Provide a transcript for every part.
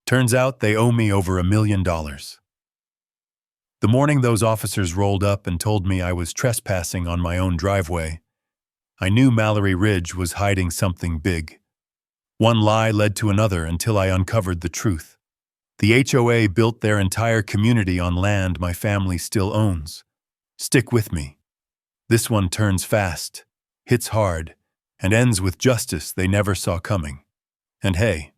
Turns out they owe me over $1 million. The morning those officers rolled up and told me I was trespassing on my own driveway, I knew Mallory Ridge was hiding something big. One lie led to another until I uncovered the truth. The HOA built their entire community on land my family still owns. Stick with me. This one turns fast, hits hard, and ends with justice they never saw coming. And hey,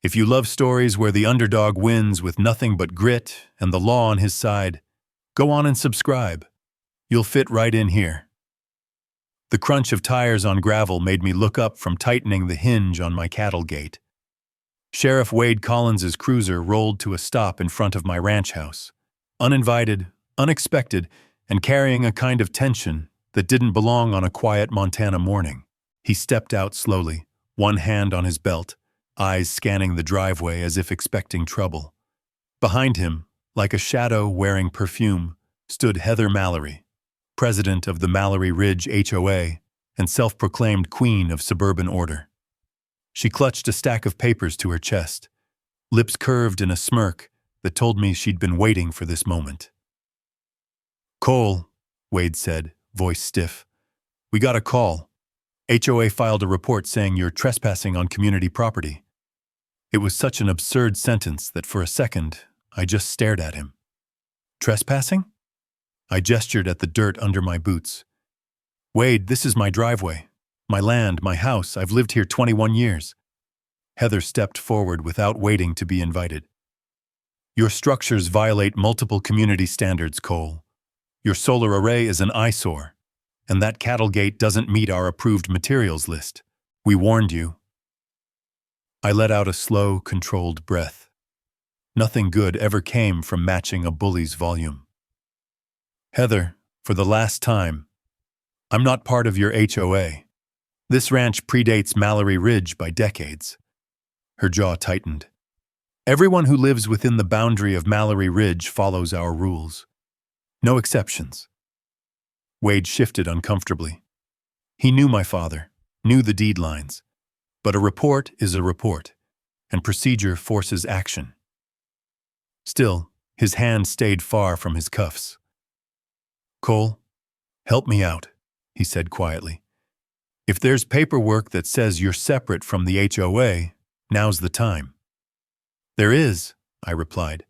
if you love stories where the underdog wins with nothing but grit and the law on his side, go on and subscribe. You'll fit right in here. The crunch of tires on gravel made me look up from tightening the hinge on my cattle gate. Sheriff Wade Collins's cruiser rolled to a stop in front of my ranch house, uninvited, unexpected, and carrying a kind of tension that didn't belong on a quiet Montana morning. He stepped out slowly, one hand on his belt, eyes scanning the driveway as if expecting trouble. Behind him, like a shadow wearing perfume, stood Heather Mallory, president of the Mallory Ridge HOA and self-proclaimed queen of suburban order. She clutched a stack of papers to her chest, lips curved in a smirk that told me she'd been waiting for this moment. "Cole," Wade said, voice stiff, "we got a call. HOA filed a report saying you're trespassing on community property." It was such an absurd sentence that for a second, I just stared at him. "Trespassing?" I gestured at the dirt under my boots. "Wade, this is my driveway. My land, my house. I've lived here 21 years. Heather stepped forward without waiting to be invited. "Your structures violate multiple community standards, Cole. Your solar array is an eyesore, and that cattle gate doesn't meet our approved materials list. We warned you." I let out a slow, controlled breath. Nothing good ever came from matching a bully's volume. "Heather, for the last time, I'm not part of your HOA. This ranch predates Mallory Ridge by decades." Her jaw tightened. "Everyone who lives within the boundary of Mallory Ridge follows our rules. No exceptions." Wade shifted uncomfortably. He knew my father, knew the deed lines. But a report is a report, and procedure forces action. Still, his hand stayed far from his cuffs. "Cole, help me out," he said quietly. "If there's paperwork that says you're separate from the HOA, now's the time." "There is," I replied.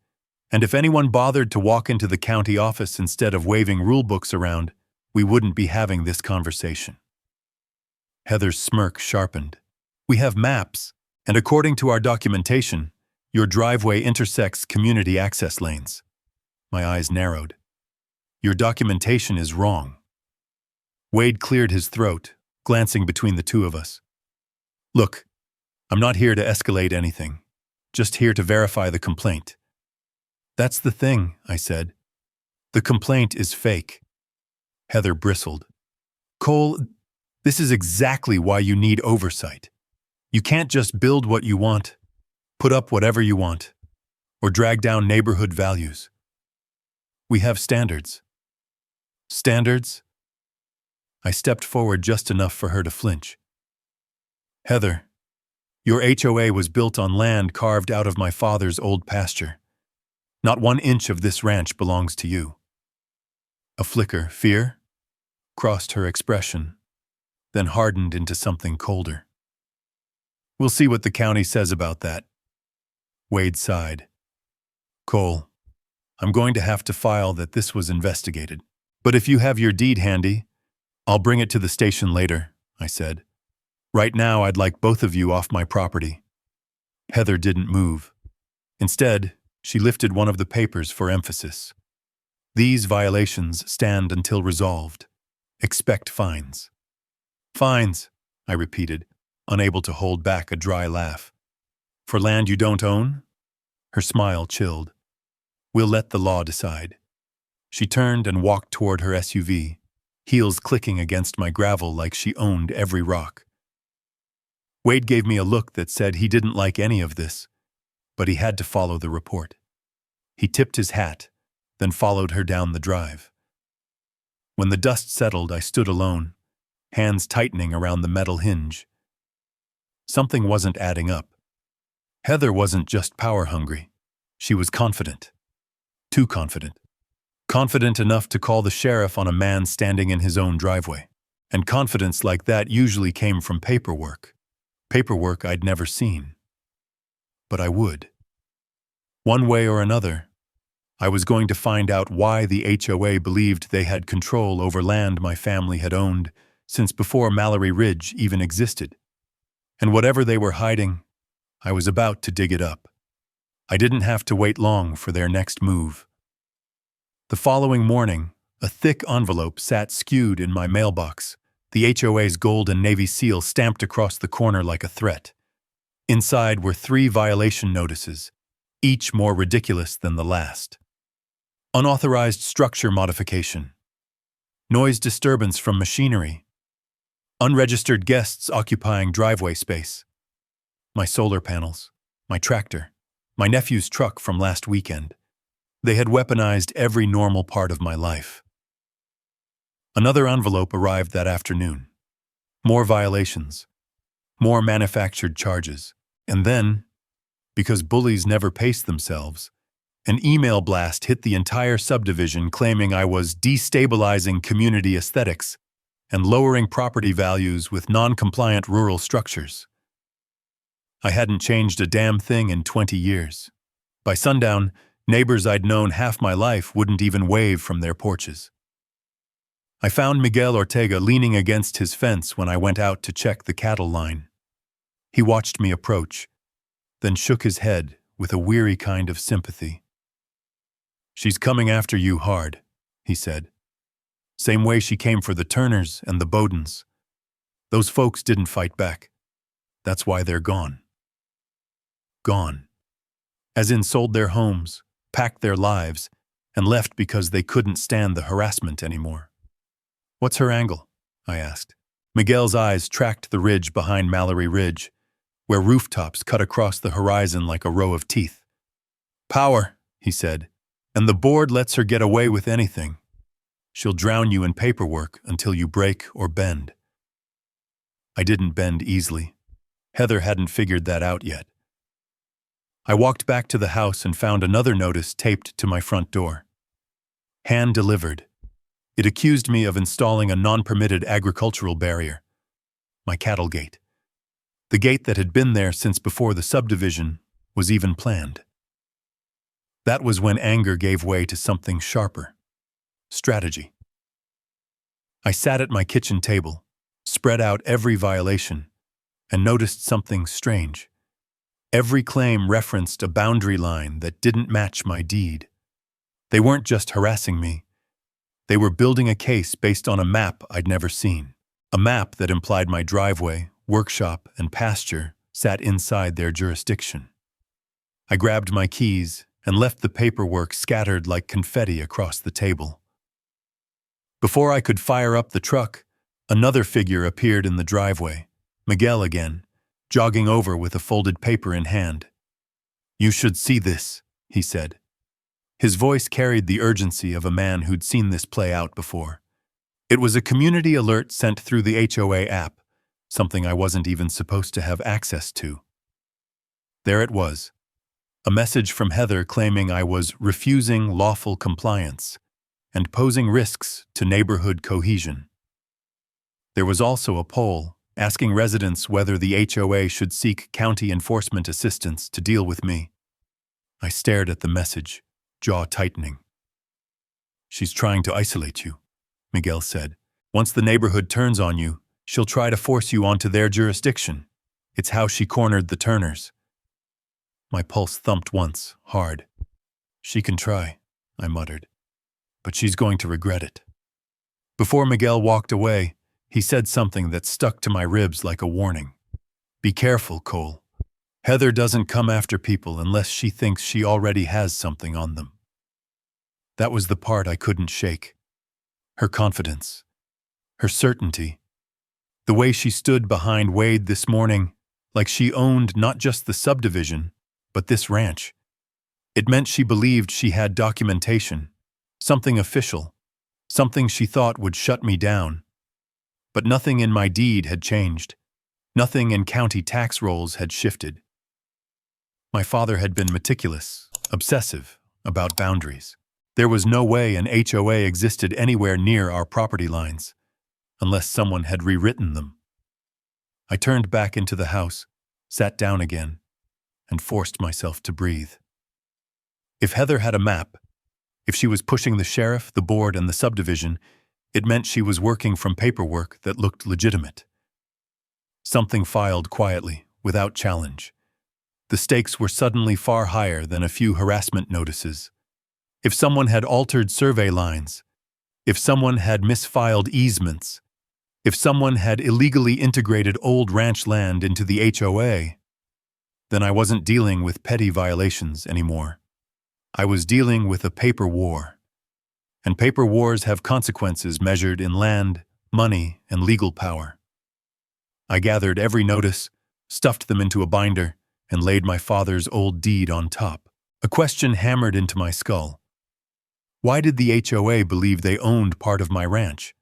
"And if anyone bothered to walk into the county office instead of waving rule books around, we wouldn't be having this conversation." Heather's smirk sharpened. "We have maps, and according to our documentation, your driveway intersects community access lanes." My eyes narrowed. "Your documentation is wrong." Wade cleared his throat, glancing between the two of us. "Look, I'm not here to escalate anything, just here to verify the complaint." "That's the thing," I said. "The complaint is fake." Heather bristled. "Cole, this is exactly why you need oversight. You can't just build what you want, put up whatever you want, or drag down neighborhood values. We have standards." "Standards?" I stepped forward just enough for her to flinch. "Heather, your HOA was built on land carved out of my father's old pasture. Not 1 inch of this ranch belongs to you." A flicker, fear, crossed her expression, then hardened into something colder. "We'll see what the county says about that." Wade sighed. "Cole, I'm going to have to file that this was investigated. But if you have your deed handy, I'll bring it to the station later," I said. "Right now, I'd like both of you off my property." Heather didn't move. Instead, she lifted one of the papers for emphasis. "These violations stand until resolved. Expect fines." "Fines," I repeated, unable to hold back a dry laugh. "For land you don't own?" Her smile chilled. "We'll let the law decide." She turned and walked toward her SUV, heels clicking against my gravel like she owned every rock. Wade gave me a look that said he didn't like any of this, but he had to follow the report. He tipped his hat, then followed her down the drive. When the dust settled, I stood alone, hands tightening around the metal hinge. Something wasn't adding up. Heather wasn't just power-hungry. She was confident. Too confident. Confident enough to call the sheriff on a man standing in his own driveway. And confidence like that usually came from paperwork. Paperwork I'd never seen. But I would. One way or another, I was going to find out why the HOA believed they had control over land my family had owned since before Mallory Ridge even existed. And whatever they were hiding, I was about to dig it up. I didn't have to wait long for their next move. The following morning, a thick envelope sat skewed in my mailbox, the HOA's gold and navy seal stamped across the corner like a threat. Inside were 3 violation notices, each more ridiculous than the last. Unauthorized structure modification. Noise disturbance from machinery. Unregistered guests occupying driveway space. My solar panels. My tractor. My nephew's truck from last weekend. They had weaponized every normal part of my life. Another envelope arrived that afternoon. More violations. More manufactured charges. And then, because bullies never pace themselves, an email blast hit the entire subdivision claiming I was destabilizing community aesthetics and lowering property values with non-compliant rural structures. I hadn't changed a damn thing in 20 years. By sundown, neighbors I'd known half my life wouldn't even wave from their porches. I found Miguel Ortega leaning against his fence when I went out to check the cattle line. He watched me approach, then shook his head with a weary kind of sympathy. "She's coming after you hard," he said. "Same way she came for the Turners and the Bowdens. Those folks didn't fight back. That's why they're gone." Gone. As in sold their homes, packed their lives, and left because they couldn't stand the harassment anymore. "What's her angle?" I asked. Miguel's eyes tracked the ridge behind Mallory Ridge, where rooftops cut across the horizon like a row of teeth. "Power," he said, "and the board lets her get away with anything. She'll drown you in paperwork until you break or bend." I didn't bend easily. Heather hadn't figured that out yet. I walked back to the house and found another notice taped to my front door. Hand-delivered. It accused me of installing a non-permitted agricultural barrier. My cattle gate. The gate that had been there since before the subdivision was even planned. That was when anger gave way to something sharper. Strategy. I sat at my kitchen table, spread out every violation, and noticed something strange. Every claim referenced a boundary line that didn't match my deed. They weren't just harassing me. They were building a case based on a map I'd never seen. A map that implied my driveway, workshop, and pasture sat inside their jurisdiction. I grabbed my keys and left the paperwork scattered like confetti across the table. Before I could fire up the truck, another figure appeared in the driveway, Miguel again, jogging over with a folded paper in hand. "You should see this," he said. His voice carried the urgency of a man who'd seen this play out before. It was a community alert sent through the HOA app, something I wasn't even supposed to have access to. There it was, a message from Heather claiming I was refusing lawful compliance and posing risks to neighborhood cohesion. There was also a poll asking residents whether the HOA should seek county enforcement assistance to deal with me. I stared at the message, jaw tightening. "She's trying to isolate you," Miguel said. "Once the neighborhood turns on you, she'll try to force you onto their jurisdiction. It's how she cornered the Turners." My pulse thumped once, hard. "She can try," I muttered, "but she's going to regret it." Before Miguel walked away, he said something that stuck to my ribs like a warning. "Be careful, Cole. Heather doesn't come after people unless she thinks she already has something on them." That was the part I couldn't shake. Her confidence. Her certainty. The way she stood behind Wade this morning, like she owned not just the subdivision, but this ranch. It meant she believed she had documentation, something official, something she thought would shut me down. But nothing in my deed had changed. Nothing in county tax rolls had shifted. My father had been meticulous, obsessive about boundaries. There was no way an HOA existed anywhere near our property lines, unless someone had rewritten them. I turned back into the house, sat down again, and forced myself to breathe. If Heather had a map, if she was pushing the sheriff, the board, and the subdivision, it meant she was working from paperwork that looked legitimate. Something filed quietly, without challenge. The stakes were suddenly far higher than a few harassment notices. If someone had altered survey lines, if someone had misfiled easements, if someone had illegally integrated old ranch land into the HOA, then I wasn't dealing with petty violations anymore. I was dealing with a paper war. And paper wars have consequences measured in land, money, and legal power. I gathered every notice, stuffed them into a binder, and laid my father's old deed on top. A question hammered into my skull. Why did the HOA believe they owned part of my ranch?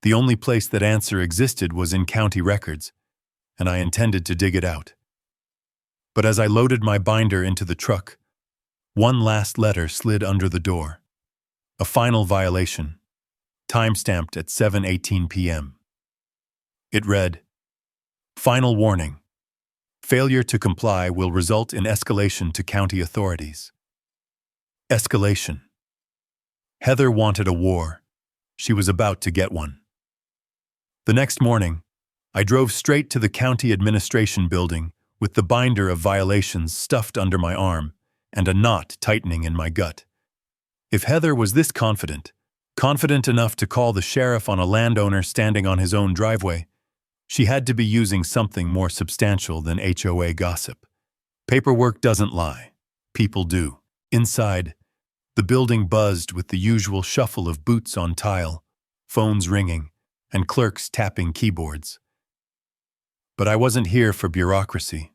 The only place that answer existed was in county records, and I intended to dig it out. But as I loaded my binder into the truck, one last letter slid under the door. A final violation, time-stamped at 7:18 p.m. It read, "Final warning. Failure to comply will result in escalation to county authorities." Escalation. Heather wanted a war. She was about to get one. The next morning, I drove straight to the county administration building with the binder of violations stuffed under my arm and a knot tightening in my gut. If Heather was this confident enough to call the sheriff on a landowner standing on his own driveway, she had to be using something more substantial than HOA gossip. Paperwork doesn't lie. People do. Inside, the building buzzed with the usual shuffle of boots on tile, phones ringing, and clerks tapping keyboards. But I wasn't here for bureaucracy.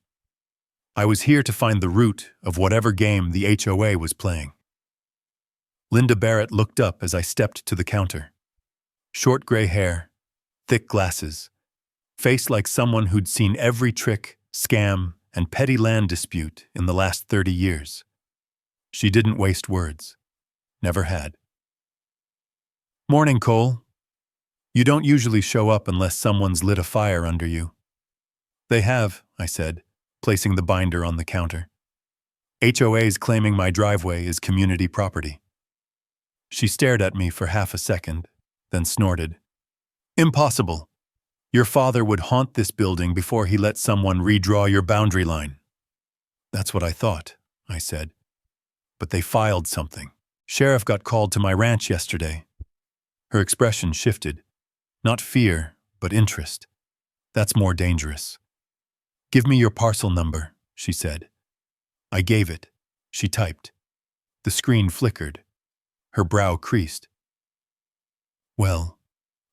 I was here to find the root of whatever game the HOA was playing. Linda Barrett looked up as I stepped to the counter. Short gray hair, thick glasses, face like someone who'd seen every trick, scam, and petty land dispute in the last 30 years. She didn't waste words. Never had. "Morning, Cole. You don't usually show up unless someone's lit a fire under you." "They have," I said, placing the binder on the counter. "HOA's claiming my driveway is community property." She stared at me for half a second, then snorted. "Impossible. Your father would haunt this building before he let someone redraw your boundary line." "That's what I thought," I said. "But they filed something. Sheriff got called to my ranch yesterday." Her expression shifted. Not fear, but interest. "That's more dangerous." "Give me your parcel number," she said. I gave it. She typed. The screen flickered. Her brow creased. "Well,"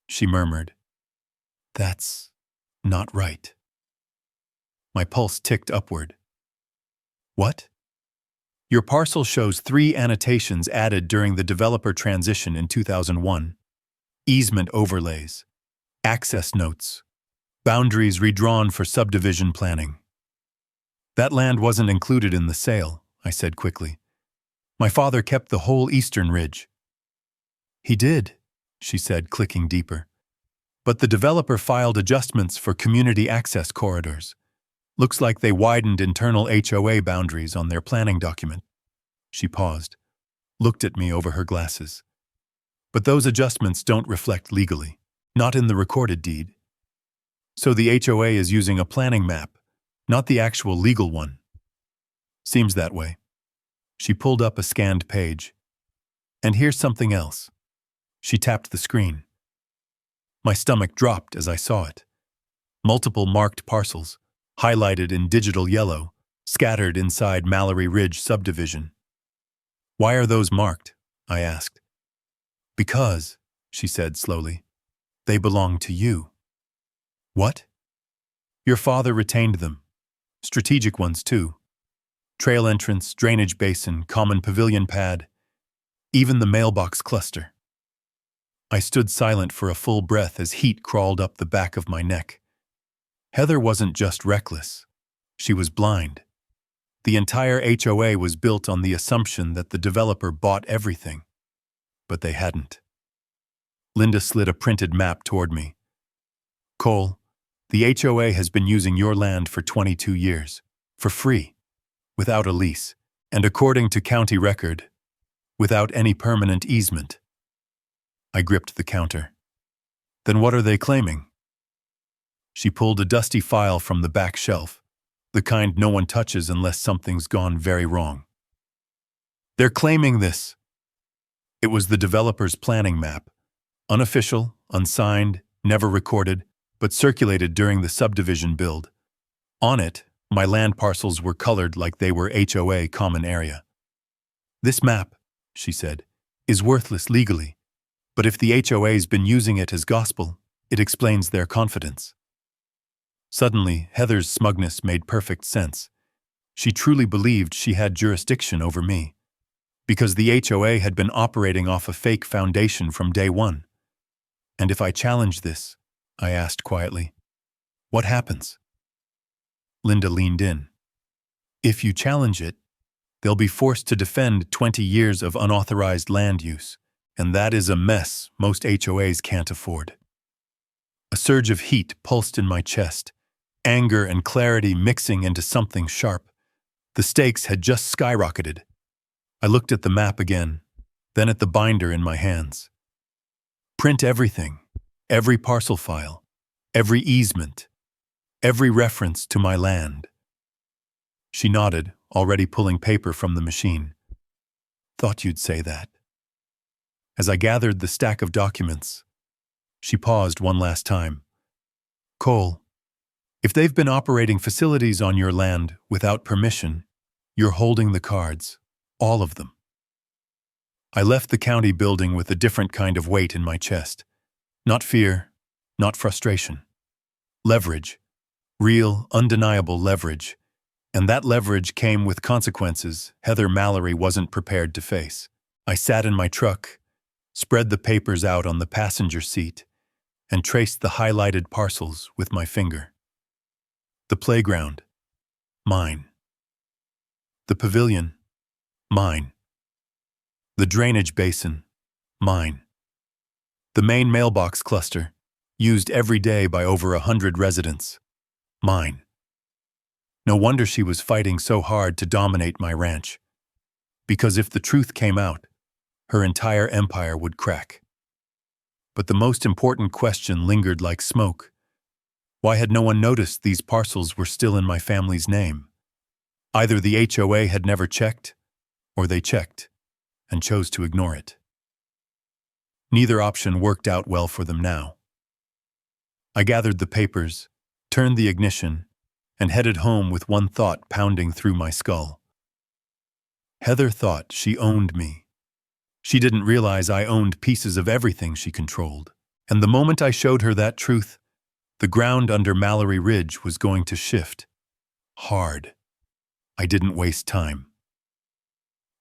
she murmured, "that's not right." My pulse ticked upward. "What?" "Your parcel shows 3 annotations added during the developer transition in 2001. Easement overlays, access notes, boundaries redrawn for subdivision planning." "That land wasn't included in the sale," I said quickly. "My father kept the whole eastern ridge." "He did," she said, clicking deeper. "But the developer filed adjustments for community access corridors. Looks like they widened internal HOA boundaries on their planning document." She paused, looked at me over her glasses. "But those adjustments don't reflect legally, not in the recorded deed. So the HOA is using a planning map, not the actual legal one." "Seems that way." She pulled up a scanned page. "And here's something else." She tapped the screen. My stomach dropped as I saw it. Multiple marked parcels, highlighted in digital yellow, scattered inside Mallory Ridge subdivision. "Why are those marked?" I asked. "Because," she said slowly, "they belong to you." "What?" "Your father retained them. Strategic ones, too. Trail entrance, drainage basin, common pavilion pad, even the mailbox cluster." I stood silent for a full breath as heat crawled up the back of my neck. Heather wasn't just reckless. She was blind. The entire HOA was built on the assumption that the developer bought everything. But they hadn't. Linda slid a printed map toward me. Cole, the HOA has been using your land for 22 years, for free, without a lease, and according to county record, without any permanent easement. I gripped the counter. Then what are they claiming? She pulled a dusty file from the back shelf, the kind no one touches unless something's gone very wrong. They're claiming this. It was the developer's planning map, unofficial, unsigned, never recorded, but circulated during the subdivision build. On it, my land parcels were colored like they were HOA common area. This map, she said, is worthless legally, but if the HOA's been using it as gospel, it explains their confidence. Suddenly, Heather's smugness made perfect sense. She truly believed she had jurisdiction over me, because the HOA had been operating off a fake foundation from day one. And if I challenge this, I asked quietly, what happens? Linda leaned in. If you challenge it, they'll be forced to defend 20 years of unauthorized land use, and that is a mess most HOAs can't afford. A surge of heat pulsed in my chest, anger and clarity mixing into something sharp. The stakes had just skyrocketed. I looked at the map again, then at the binder in my hands. Print everything, every parcel file, every easement, every reference to my land. She nodded, already pulling paper from the machine. Thought you'd say that. As I gathered the stack of documents, she paused one last time. Cole, if they've been operating facilities on your land without permission, you're holding the cards, all of them. I left the county building with a different kind of weight in my chest. Not fear, not frustration. Leverage. Real, undeniable leverage. And that leverage came with consequences Heather Mallory wasn't prepared to face. I sat in my truck, spread the papers out on the passenger seat, and traced the highlighted parcels with my finger. The playground. Mine. The pavilion. Mine. The drainage basin. Mine. The main mailbox cluster, used every day by over 100 residents. Mine. No wonder she was fighting so hard to dominate my ranch. Because if the truth came out, her entire empire would crack. But the most important question lingered like smoke. Why had no one noticed these parcels were still in my family's name? Either the HOA had never checked, or they checked and chose to ignore it. Neither option worked out well for them now. I gathered the papers, turned the ignition, and headed home with one thought pounding through my skull. Heather thought she owned me. She didn't realize I owned pieces of everything she controlled. And the moment I showed her that truth, the ground under Mallory Ridge was going to shift. Hard. I didn't waste time.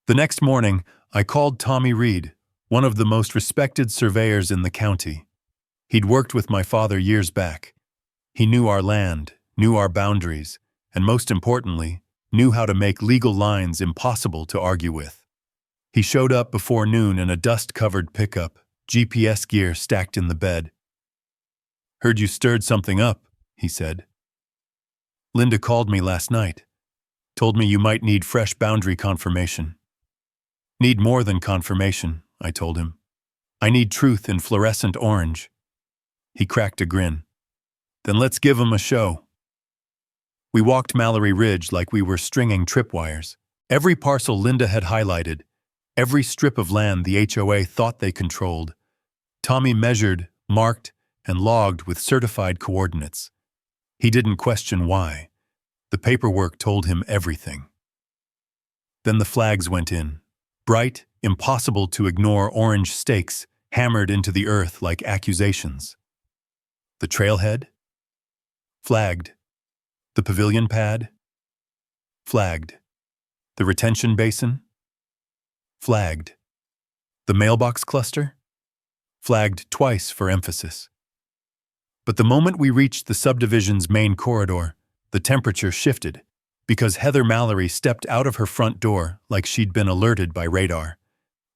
The next morning, I called Tommy Reed, one of the most respected surveyors in the county. He'd worked with my father years back. He knew our land, knew our boundaries, and most importantly, knew how to make legal lines impossible to argue with. He showed up before noon in a dust-covered pickup, GPS gear stacked in the bed. "Heard you stirred something up," he said. "Linda called me last night. Told me you might need fresh boundary confirmation." "Need more than confirmation," I told him. "I need truth in fluorescent orange." He cracked a grin. "Then let's give 'em a show." We walked Mallory Ridge like we were stringing tripwires. Every parcel Linda had highlighted, every strip of land the HOA thought they controlled, Tommy measured, marked, and logged with certified coordinates. He didn't question why. The paperwork told him everything. Then the flags went in. Bright, impossible to ignore orange stakes hammered into the earth like accusations. The trailhead? Flagged. The pavilion pad? Flagged. The retention basin? Flagged. The mailbox cluster? Flagged twice for emphasis. But the moment we reached the subdivision's main corridor, the temperature shifted. because Heather Mallory stepped out of her front door like she'd been alerted by radar.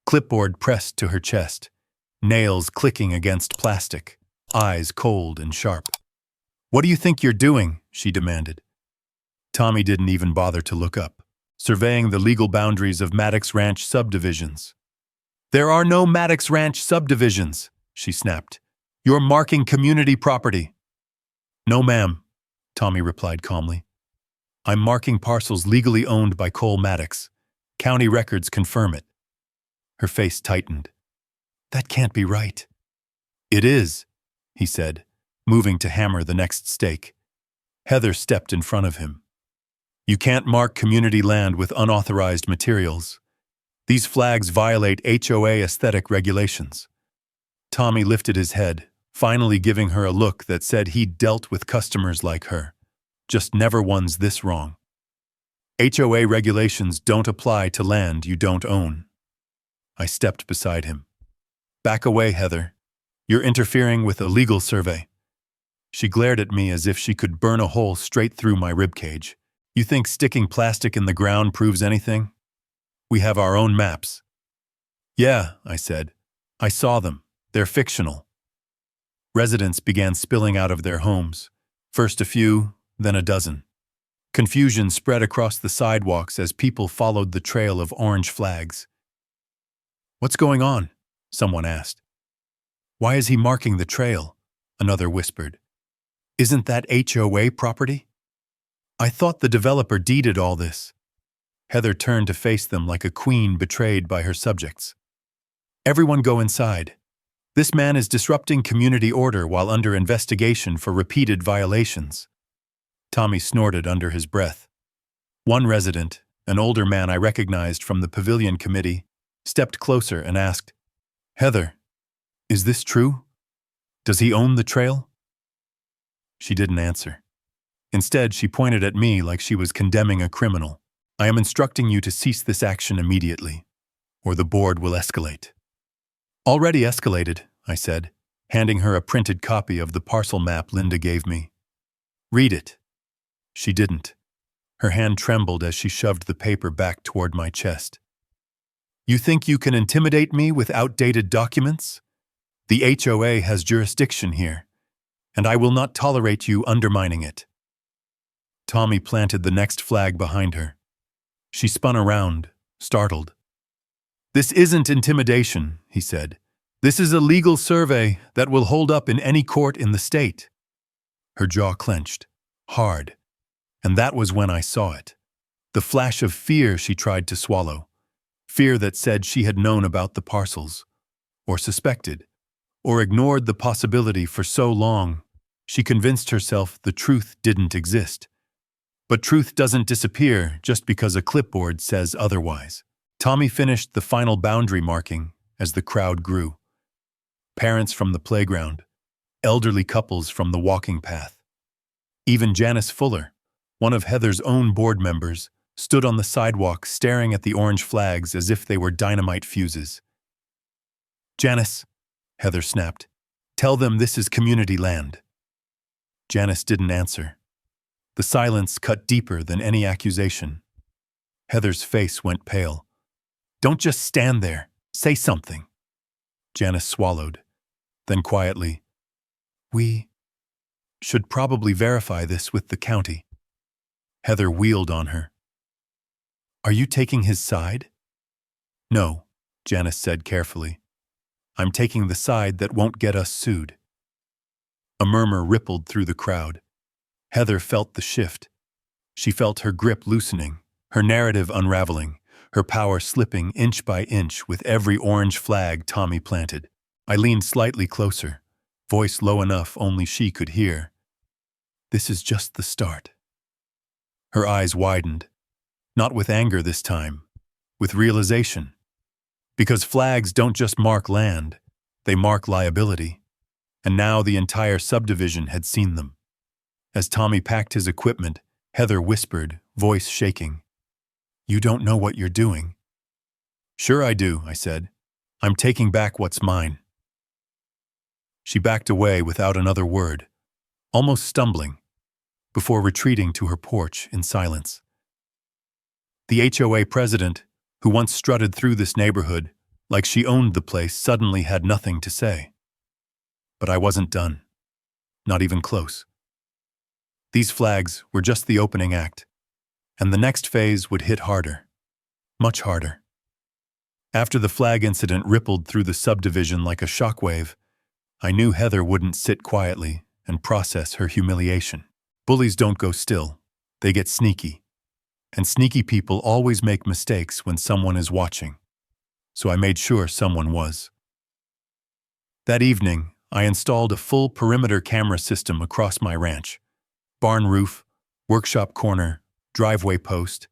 Clipboard pressed to her chest, nails clicking against plastic, eyes cold and sharp. "What do you think you're doing?" she demanded. Tommy didn't even bother to look up, surveying the legal boundaries of Maddox Ranch subdivisions. "There are no Maddox Ranch subdivisions," she snapped. "You're marking community property." "No, ma'am," Tommy replied calmly. "I'm marking parcels legally owned by Cole Maddox. County records confirm it." Her face tightened. "That can't be right." "It is," he said, moving to hammer the next stake. Heather stepped in front of him. "You can't mark community land with unauthorized materials. These flags violate HOA aesthetic regulations." Tommy lifted his head, finally giving her a look that said he'd dealt with customers like her, just never ones this wrong. "HOA regulations don't apply to land you don't own." I stepped beside him. "Back away, Heather. You're interfering with a legal survey." She glared at me as if she could burn a hole straight through my ribcage. "You think sticking plastic in the ground proves anything? We have our own maps." "Yeah," I said. "I saw them. They're fictional." Residents began spilling out of their homes. First a few, then a dozen. Confusion spread across the sidewalks as people followed the trail of orange flags. "What's going on?" someone asked. "Why is he marking the trail?" another whispered. "Isn't that HOA property? I thought the developer deeded all this." Heather turned to face them like a queen betrayed by her subjects. "Everyone go inside. This man is disrupting community order while under investigation for repeated violations." Tommy snorted under his breath. One resident, an older man I recognized from the pavilion committee, stepped closer and asked, "Heather, is this true? Does he own the trail?" She didn't answer. Instead, she pointed at me like she was condemning a criminal. "I am instructing you to cease this action immediately, or the board will escalate." "Already escalated," I said, handing her a printed copy of the parcel map Linda gave me. "Read it." She didn't. Her hand trembled as she shoved the paper back toward my chest. "You think you can intimidate me with outdated documents? The HOA has jurisdiction here, and I will not tolerate you undermining it." Tommy planted the next flag behind her. She spun around, startled. "This isn't intimidation," he said. "This is a legal survey that will hold up in any court in the state." Her jaw clenched, hard, and that was when I saw it. The flash of fear she tried to swallow. Fear that said she had known about the parcels, or suspected, or ignored the possibility for so long, she convinced herself the truth didn't exist. But truth doesn't disappear just because a clipboard says otherwise. Tommy finished the final boundary marking as the crowd grew. Parents from the playground, elderly couples from the walking path. Even Janice Fuller, one of Heather's own board members, stood on the sidewalk staring at the orange flags as if they were dynamite fuses. "Janice," Heather snapped, "tell them this is community land." Janice didn't answer. The silence cut deeper than any accusation. Heather's face went pale. "Don't just stand there. Say something." Janice swallowed. Then quietly, "We should probably verify this with the county." Heather wheeled on her. "Are you taking his side?" "No," Janice said carefully. "I'm taking the side that won't get us sued." A murmur rippled through the crowd. Heather felt the shift. She felt her grip loosening, her narrative unraveling, her power slipping inch by inch with every orange flag Tommy planted. I leaned slightly closer, voice low enough only she could hear. "This is just the start." Her eyes widened, not with anger this time, with realization. Because flags don't just mark land, they mark liability. And now the entire subdivision had seen them. As Tommy packed his equipment, Heather whispered, voice shaking, "You don't know what you're doing." "Sure I do," I said. "I'm taking back what's mine." She backed away without another word, almost stumbling, before retreating to her porch in silence. The HOA president, who once strutted through this neighborhood like she owned the place, suddenly had nothing to say. But I wasn't done. Not even close. These flags were just the opening act, and the next phase would hit harder. Much harder. After the flag incident rippled through the subdivision like a shockwave, I knew Heather wouldn't sit quietly and process her humiliation. Bullies don't go still. They get sneaky. And sneaky people always make mistakes when someone is watching. So I made sure someone was. That evening, I installed a full perimeter camera system across my ranch. Barn roof, workshop corner, driveway post,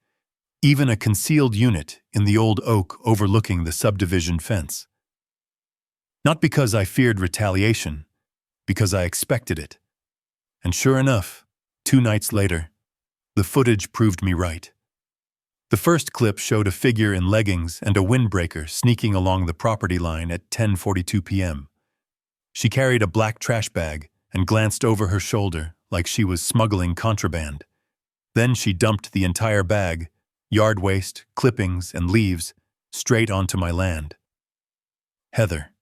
even a concealed unit in the old oak overlooking the subdivision fence. Not because I feared retaliation, because I expected it. And sure enough, 2 nights later, the footage proved me right. The first clip showed a figure in leggings and a windbreaker sneaking along the property line at 10:42 p.m. She carried a black trash bag and glanced over her shoulder like she was smuggling contraband. Then she dumped the entire bag, yard waste, clippings, and leaves, straight onto my land. Heather.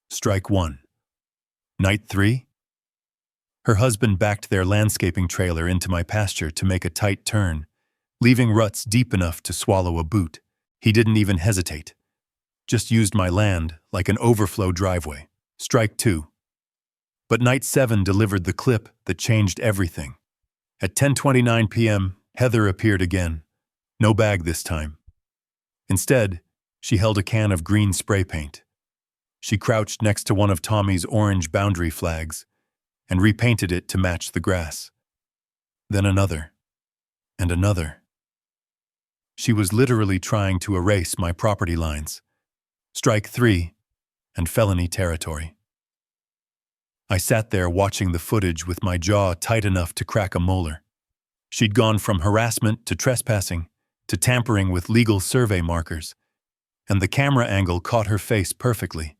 Strike 1. Night 3? Her husband backed their landscaping trailer into my pasture to make a tight turn, leaving ruts deep enough to swallow a boot. He didn't even hesitate. Just used my land like an overflow driveway. Strike 2. But night 7 delivered the clip that changed everything. At 10:29 p.m., Heather appeared again. No bag this time. Instead, she held a can of green spray paint. She crouched next to one of Tommy's orange boundary flags and repainted it to match the grass. Then another. And another. She was literally trying to erase my property lines. Strike 3, and felony territory. I sat there watching the footage with my jaw tight enough to crack a molar. She'd gone from harassment to trespassing to tampering with legal survey markers, and the camera angle caught her face perfectly,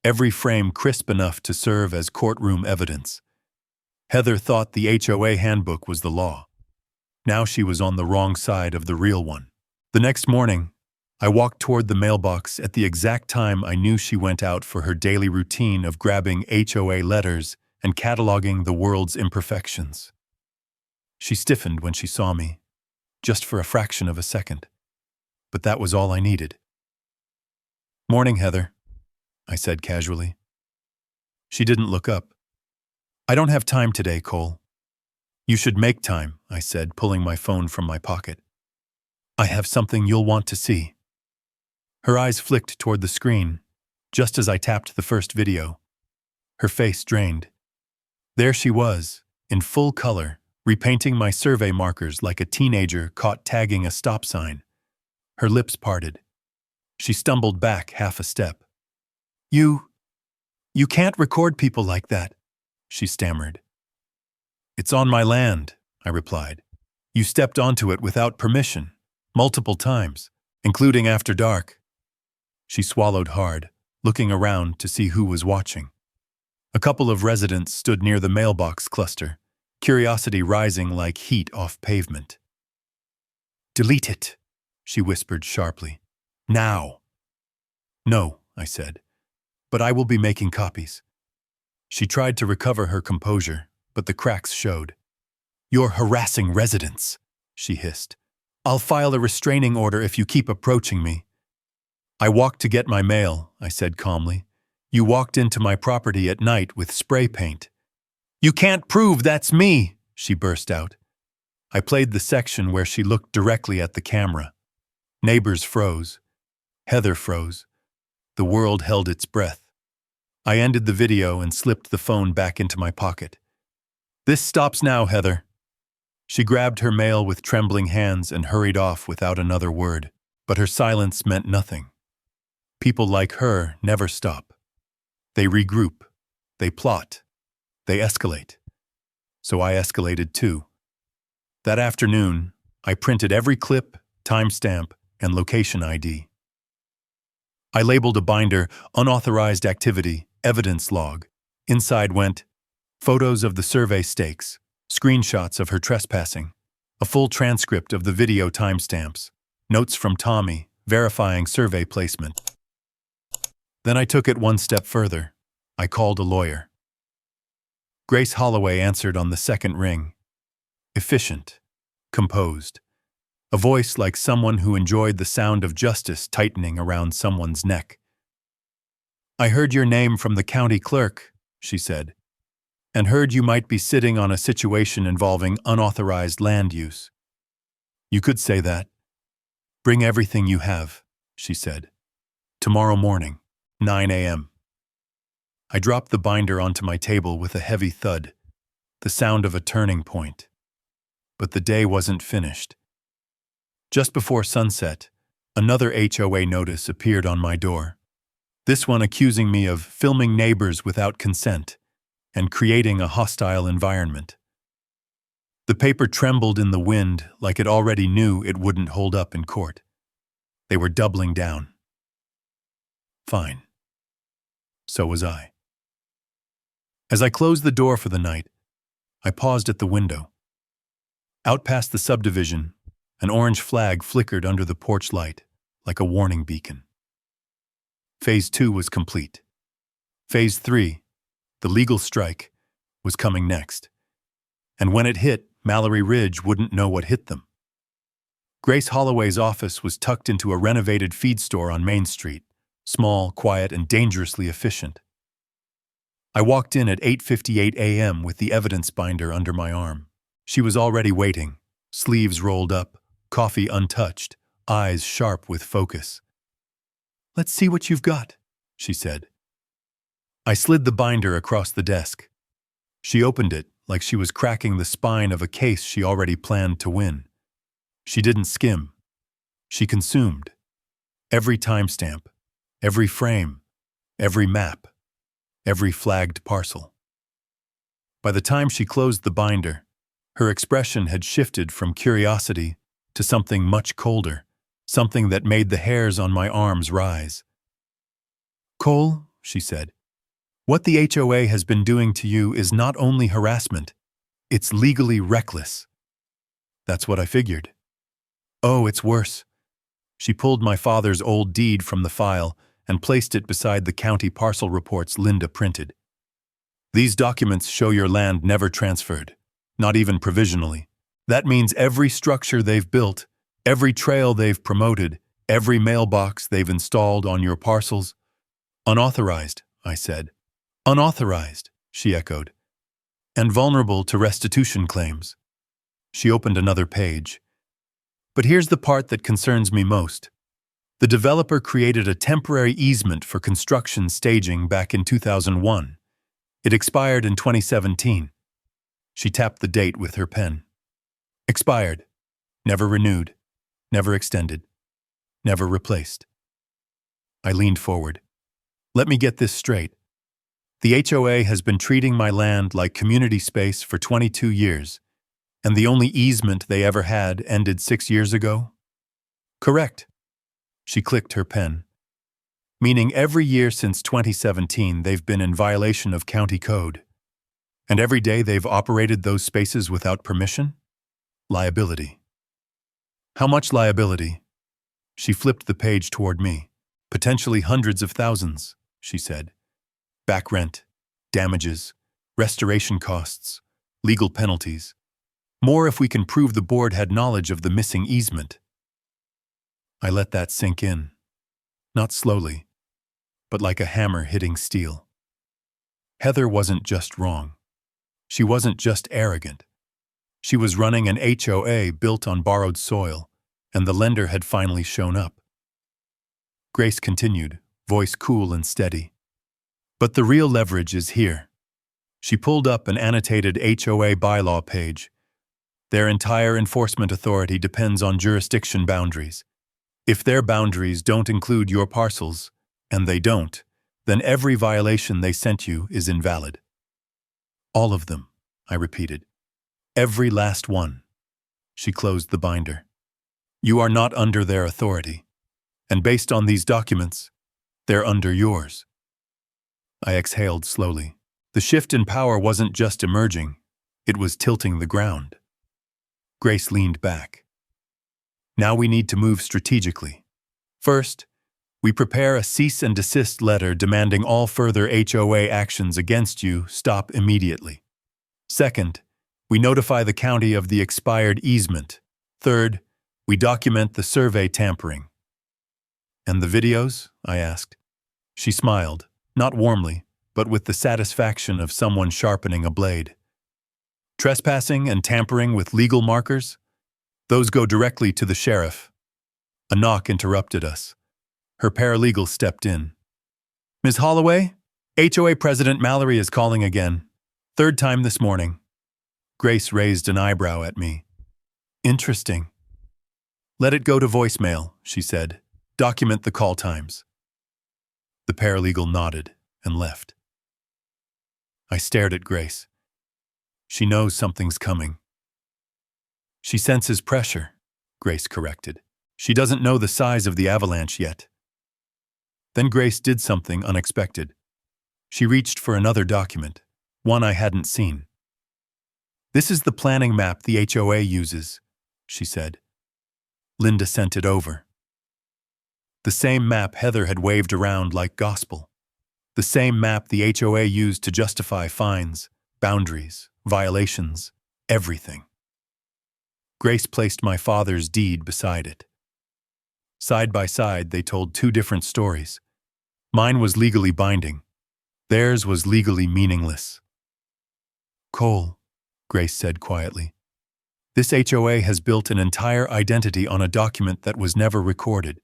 every frame crisp enough to serve as courtroom evidence. Heather thought the HOA handbook was the law. Now she was on the wrong side of the real one. The next morning, I walked toward the mailbox at the exact time I knew she went out for her daily routine of grabbing HOA letters and cataloging the world's imperfections. She stiffened when she saw me, just for a fraction of a second. But that was all I needed. "Morning, Heather," I said casually. She didn't look up. "I don't have time today, Cole." "You should make time," I said, pulling my phone from my pocket. "I have something you'll want to see." Her eyes flicked toward the screen, just as I tapped the first video. Her face drained. There she was, in full color, repainting my survey markers like a teenager caught tagging a stop sign. Her lips parted. She stumbled back half a step. You can't record people like that," she stammered. "It's on my land," I replied. "You stepped onto it without permission, multiple times, including after dark." She swallowed hard, looking around to see who was watching. A couple of residents stood near the mailbox cluster, curiosity rising like heat off pavement. "Delete it," she whispered sharply. "Now." "No," I said, "but I will be making copies." She tried to recover her composure, but the cracks showed. "You're harassing residents," she hissed. "I'll file a restraining order if you keep approaching me." "I walked to get my mail," I said calmly. "You walked into my property at night with spray paint." "You can't prove that's me," she burst out. I played the section where she looked directly at the camera. Neighbors froze. Heather froze. The world held its breath. I ended the video and slipped the phone back into my pocket. "This stops now, Heather." She grabbed her mail with trembling hands and hurried off without another word, but her silence meant nothing. People like her never stop. They regroup, they plot, they escalate. So I escalated too. That afternoon, I printed every clip, timestamp, and location ID. I labeled a binder, "Unauthorized Activity, Evidence Log." Inside went photos of the survey stakes, screenshots of her trespassing, a full transcript of the video timestamps, notes from Tommy, verifying survey placement. Then I took it one step further. I called a lawyer. Grace Holloway answered on the second ring. Efficient, composed, a voice like someone who enjoyed the sound of justice tightening around someone's neck. "I heard your name from the county clerk," she said, "and heard you might be sitting on a situation involving unauthorized land use." "You could say that." "Bring everything you have," she said. "Tomorrow morning, 9 a.m. I dropped the binder onto my table with a heavy thud, the sound of a turning point. But the day wasn't finished. Just before sunset, another HOA notice appeared on my door, this one accusing me of filming neighbors without consent and creating a hostile environment. The paper trembled in the wind like it already knew it wouldn't hold up in court. They were doubling down. Fine. So was I. As I closed the door for the night, I paused at the window. Out past the subdivision, an orange flag flickered under the porch light, like a warning beacon. Phase 2 was complete. Phase 3, the legal strike, was coming next. And when it hit, Mallory Ridge wouldn't know what hit them. Grace Holloway's office was tucked into a renovated feed store on Main Street, small, quiet, and dangerously efficient. I walked in at 8:58 a.m. with the evidence binder under my arm. She was already waiting, sleeves rolled up, coffee untouched, eyes sharp with focus. "Let's see what you've got," she said. I slid the binder across the desk. She opened it like she was cracking the spine of a case she already planned to win. She didn't skim. She consumed. Every timestamp, every frame, every map, every flagged parcel. By the time she closed the binder, her expression had shifted from curiosity to something much colder, something that made the hairs on my arms rise. "Cole," she said, "what the HOA has been doing to you is not only harassment, it's legally reckless." "That's what I figured." "Oh, it's worse." She pulled my father's old deed from the file and placed it beside the county parcel reports Linda printed. "These documents show your land never transferred, not even provisionally. That means every structure they've built, every trail they've promoted, every mailbox they've installed on your parcels." "Unauthorized," I said. "Unauthorized," she echoed. "And vulnerable to restitution claims." She opened another page. "But here's the part that concerns me most. The developer created a temporary easement for construction staging back in 2001. It expired in 2017. She tapped the date with her pen. Expired. Never renewed. Never extended. Never replaced. I leaned forward. Let me get this straight. The HOA has been treating my land like community space for 22 years, and the only easement they ever had ended 6 years ago? Correct. She clicked her pen. Meaning every year since 2017 they've been in violation of county code. And every day they've operated those spaces without permission? Liability. How much liability? She flipped the page toward me. Potentially hundreds of thousands, she said. Back rent, damages, restoration costs, legal penalties. More if we can prove the board had knowledge of the missing easement. I let that sink in. Not slowly, but like a hammer hitting steel. Heather wasn't just wrong. She wasn't just arrogant. She was running an HOA built on borrowed soil, and the lender had finally shown up. Grace continued, voice cool and steady. But the real leverage is here. She pulled up an annotated HOA bylaw page. Their entire enforcement authority depends on jurisdiction boundaries. If their boundaries don't include your parcels, and they don't, then every violation they sent you is invalid. All of them, I repeated. Every last one. She closed the binder. You are not under their authority, and based on these documents, they're under yours. I exhaled slowly. The shift in power wasn't just emerging, it was tilting the ground. Grace leaned back. Now we need to move strategically. First, we prepare a cease and desist letter demanding all further HOA actions against you stop immediately. Second, we notify the county of the expired easement. Third, we document the survey tampering. And the videos? I asked. She smiled, not warmly, but with the satisfaction of someone sharpening a blade. Trespassing and tampering with legal markers? Those go directly to the sheriff. A knock interrupted us. Her paralegal stepped in. Ms. Holloway, HOA President Mallory is calling again. Third time this morning. Grace raised an eyebrow at me. Interesting. Let it go to voicemail, she said. Document the call times. The paralegal nodded and left. I stared at Grace. She knows something's coming. She senses pressure, Grace corrected. She doesn't know the size of the avalanche yet. Then Grace did something unexpected. She reached for another document, one I hadn't seen. This is the planning map the HOA uses, she said. Linda sent it over. The same map Heather had waved around like gospel. The same map the HOA used to justify fines, boundaries, violations, everything. Grace placed my father's deed beside it. Side by side, they told two different stories. Mine was legally binding. Theirs was legally meaningless. Cole, Grace said quietly, this HOA has built an entire identity on a document that was never recorded.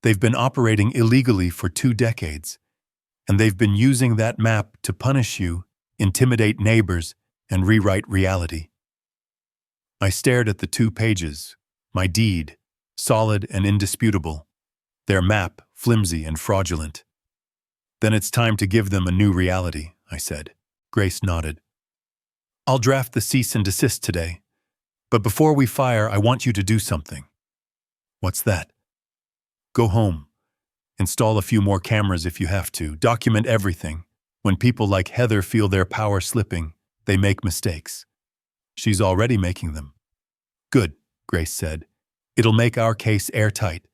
They've been operating illegally for 2 decades, and they've been using that map to punish you, intimidate neighbors, and rewrite reality. I stared at the 2 pages, my deed, solid and indisputable, their map, flimsy and fraudulent. Then it's time to give them a new reality, I said. Grace nodded. I'll draft the cease and desist today, but before we fire, I want you to do something. What's that? Go home. Install a few more cameras if you have to. Document everything. When people like Heather feel their power slipping, they make mistakes. She's already making them. Good, Grace said. It'll make our case airtight.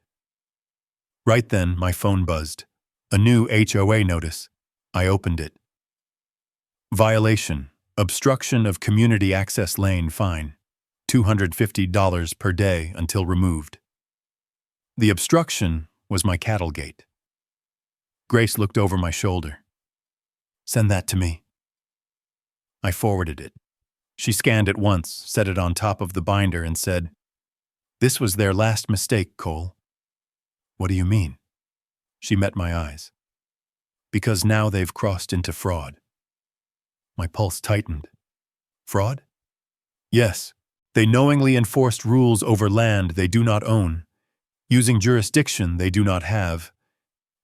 Right then, my phone buzzed. A new HOA notice. I opened it. Violation. Obstruction of community access lane fine. $250 per day until removed. The obstruction was my cattle gate. Grace looked over my shoulder. Send that to me. I forwarded it. She scanned it once, set it on top of the binder, and said, This was their last mistake, Cole. What do you mean? She met my eyes. Because now they've crossed into fraud. My pulse tightened. Fraud? Yes, they knowingly enforced rules over land they do not own, using jurisdiction they do not have,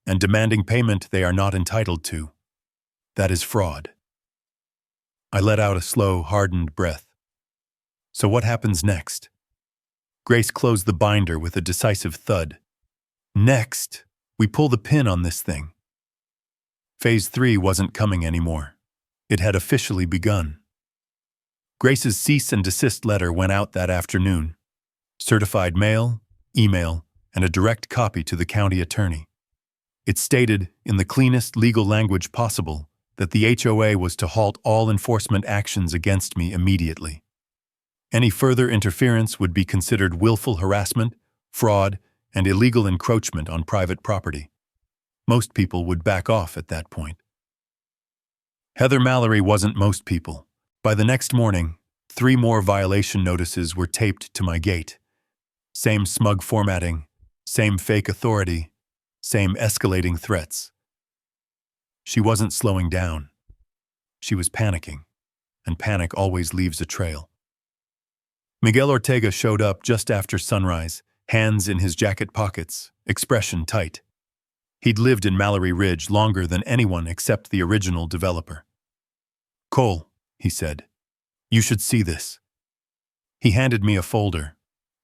and demanding payment they are not entitled to. That is fraud. I let out a slow, hardened breath. So what happens next? Grace closed the binder with a decisive thud. Next, we pull the pin on this thing. Phase 3 wasn't coming anymore. It had officially begun. Grace's cease and desist letter went out that afternoon. Certified mail, email, and a direct copy to the county attorney. It stated, in the cleanest legal language possible, that the HOA was to halt all enforcement actions against me immediately. Any further interference would be considered willful harassment, fraud, and illegal encroachment on private property. Most people would back off at that point. Heather Mallory wasn't most people. By the next morning, 3 more violation notices were taped to my gate. Same smug formatting, same fake authority, same escalating threats. She wasn't slowing down. She was panicking, and panic always leaves a trail. Miguel Ortega showed up just after sunrise, hands in his jacket pockets, expression tight. He'd lived in Mallory Ridge longer than anyone except the original developer. Cole, he said, you should see this. He handed me a folder.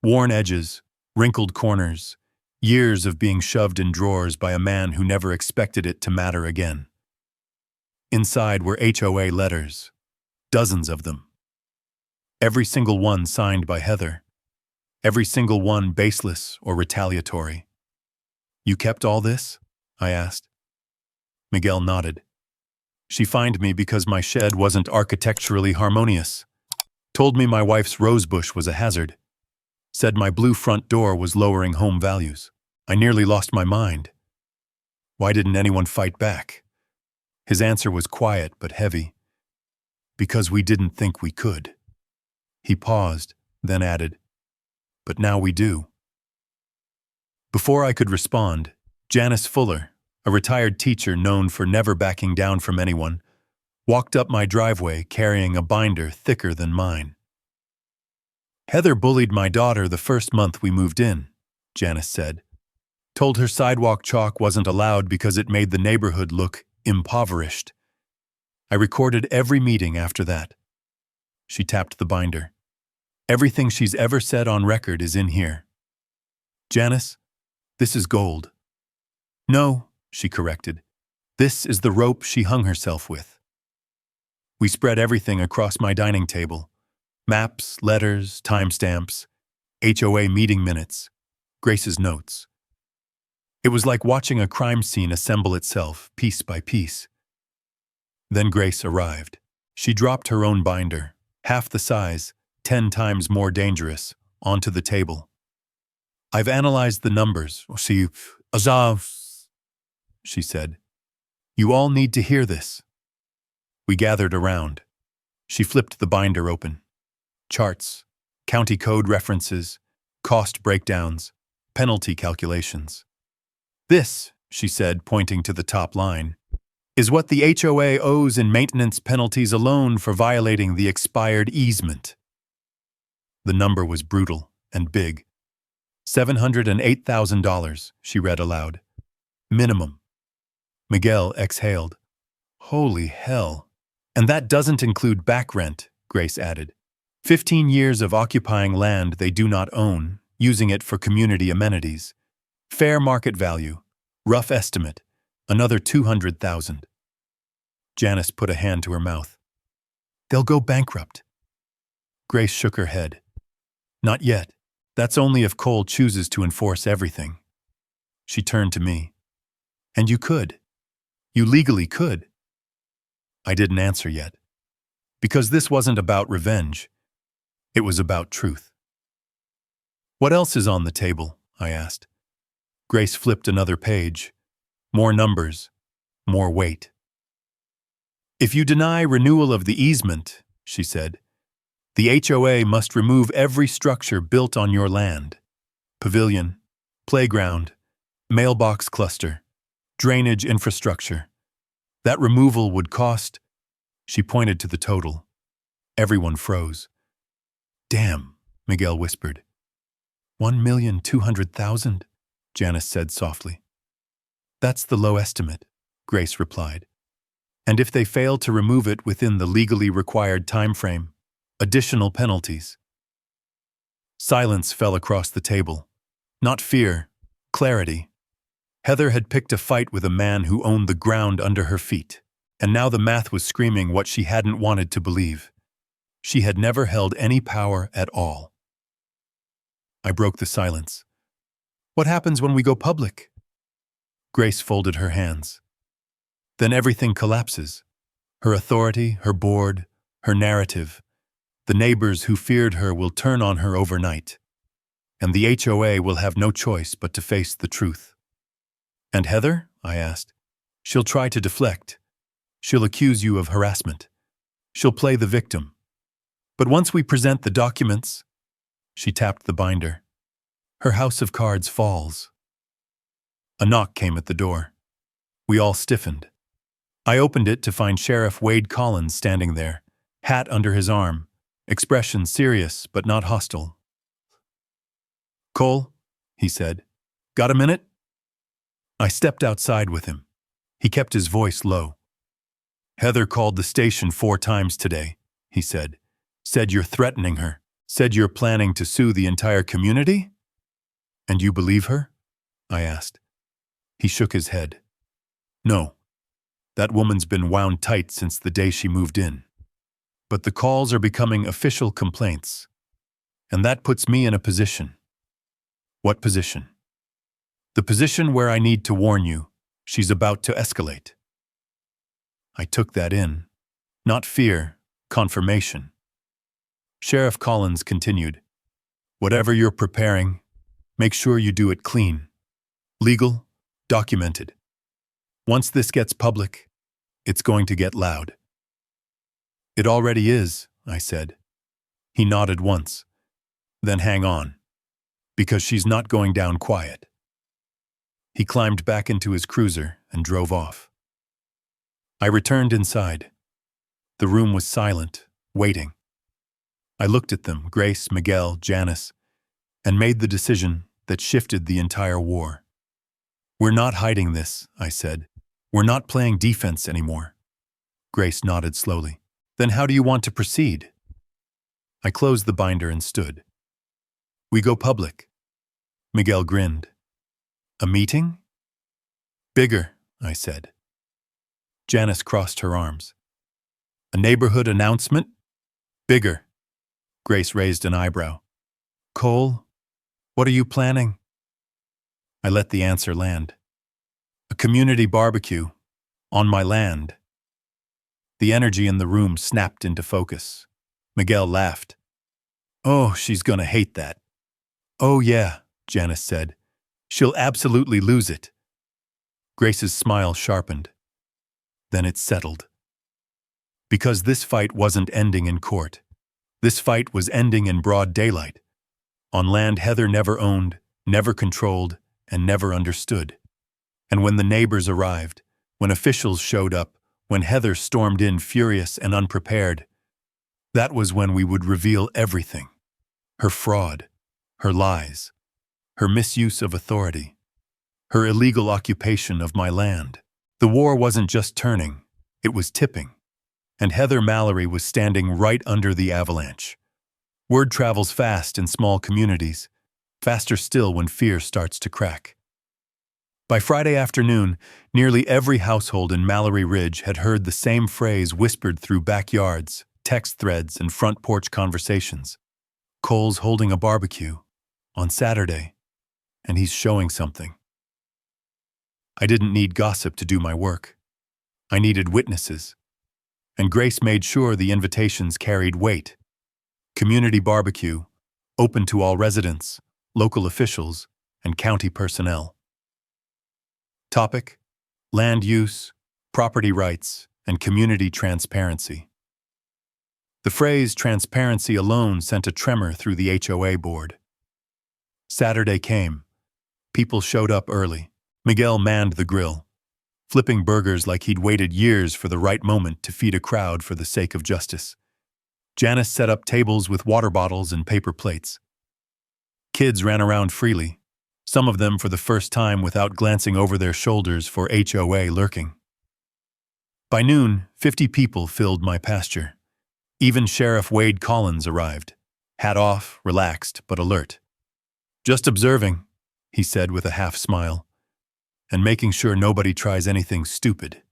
Worn edges, wrinkled corners, years of being shoved in drawers by a man who never expected it to matter again. Inside were HOA letters, dozens of them. Every single one signed by Heather. Every single one baseless or retaliatory. You kept all this? I asked. Miguel nodded. She fined me because my shed wasn't architecturally harmonious. Told me my wife's rosebush was a hazard. Said my blue front door was lowering home values. I nearly lost my mind. Why didn't anyone fight back? His answer was quiet but heavy. Because we didn't think we could. He paused, then added, but now we do. Before I could respond, Janice Fuller, a retired teacher known for never backing down from anyone, walked up my driveway carrying a binder thicker than mine. Heather bullied my daughter the first month we moved in, Janice said. Told her sidewalk chalk wasn't allowed because it made the neighborhood look impoverished. I recorded every meeting after that. She tapped the binder. Everything she's ever said on record is in here. Janice, this is gold. No, she corrected. This is the rope she hung herself with. We spread everything across my dining table. Maps, letters, timestamps, HOA meeting minutes, Grace's notes. It was like watching a crime scene assemble itself, piece by piece. Then Grace arrived. She dropped her own binder, half the size, 10 times more dangerous, onto the table. I've analyzed the numbers, she said. You all need to hear this. We gathered around. She flipped the binder open. Charts, county code references, cost breakdowns, penalty calculations. This, she said, pointing to the top line, is what the HOA owes in maintenance penalties alone for violating the expired easement. The number was brutal and big. $708,000, she read aloud. Minimum. Miguel exhaled. Holy hell. And that doesn't include back rent, Grace added. 15 years of occupying land they do not own, using it for community amenities. Fair market value. Rough estimate. Another $200,000. Janice put a hand to her mouth. They'll go bankrupt. Grace shook her head. Not yet. That's only if Cole chooses to enforce everything. She turned to me. And you could. You legally could. I didn't answer yet. Because this wasn't about revenge. It was about truth. What else is on the table? I asked. Grace flipped another page. More numbers. More weight. If you deny renewal of the easement, she said, the HOA must remove every structure built on your land. Pavilion, playground, mailbox cluster, drainage infrastructure. That removal would cost, she pointed to the total. Everyone froze. Damn, Miguel whispered. 1,200,000, Janice said softly. That's the low estimate, Grace replied. And if they fail to remove it within the legally required time frame, additional penalties. Silence fell across the table. Not fear, clarity. Heather had picked a fight with a man who owned the ground under her feet, and now the math was screaming what she hadn't wanted to believe. She had never held any power at all. I broke the silence. What happens when we go public? Grace folded her hands. Then everything collapses. Her authority, her board, her narrative. The neighbors who feared her will turn on her overnight. And the HOA will have no choice but to face the truth. And Heather? I asked. She'll try to deflect. She'll accuse you of harassment. She'll play the victim. But once we present the documents, she tapped the binder. Her house of cards falls. A knock came at the door. We all stiffened. I opened it to find Sheriff Wade Collins standing there, hat under his arm, expression serious but not hostile. Cole, he said, got a minute? I stepped outside with him. He kept his voice low. Heather called the station 4 times today, he said. Said you're threatening her. Said you're planning to sue the entire community? And you believe her? I asked. He shook his head. No. That woman's been wound tight since the day she moved in. But the calls are becoming official complaints. And that puts me in a position. What position? The position where I need to warn you, she's about to escalate. I took that in. Not fear, confirmation. Sheriff Collins continued, whatever you're preparing, make sure you do it clean. Legal, documented. Once this gets public, it's going to get loud. It already is, I said. He nodded once. Then hang on, because she's not going down quiet. He climbed back into his cruiser and drove off. I returned inside. The room was silent, waiting. I looked at them, Grace, Miguel, Janice, and made the decision that shifted the entire war. We're not hiding this, I said. We're not playing defense anymore. Grace nodded slowly. Then how do you want to proceed? I closed the binder and stood. We go public. Miguel grinned. A meeting? Bigger, I said. Janice crossed her arms. A neighborhood announcement? Bigger. Grace raised an eyebrow. Cole, what are you planning? I let the answer land. A community barbecue. On my land. The energy in the room snapped into focus. Miguel laughed. Oh, she's gonna hate that. Oh yeah, Janice said. She'll absolutely lose it. Grace's smile sharpened. Then it settled. Because this fight wasn't ending in court. This fight was ending in broad daylight, on land Heather never owned, never controlled, and never understood. And when the neighbors arrived, when officials showed up, when Heather stormed in furious and unprepared, that was when we would reveal everything. Her fraud, her lies, her misuse of authority, her illegal occupation of my land. The war wasn't just turning, it was tipping. And Heather Mallory was standing right under the avalanche. Word travels fast in small communities, faster still when fear starts to crack. By Friday afternoon, nearly every household in Mallory Ridge had heard the same phrase whispered through backyards, text threads, and front porch conversations. Cole's holding a barbecue on Saturday, and he's showing something. I didn't need gossip to do my work. I needed witnesses. And Grace made sure the invitations carried weight. Community barbecue, open to all residents, local officials, and county personnel. Topic: land use, property rights, and community transparency. The phrase transparency alone sent a tremor through the HOA board. Saturday came. People showed up early. Miguel manned the grill, flipping burgers like he'd waited years for the right moment to feed a crowd for the sake of justice. Janice set up tables with water bottles and paper plates. Kids ran around freely, some of them for the first time without glancing over their shoulders for HOA lurking. By noon, 50 people filled my pasture. Even Sheriff Wade Collins arrived, hat off, relaxed, but alert. Just observing, he said with a half smile, and making sure nobody tries anything stupid.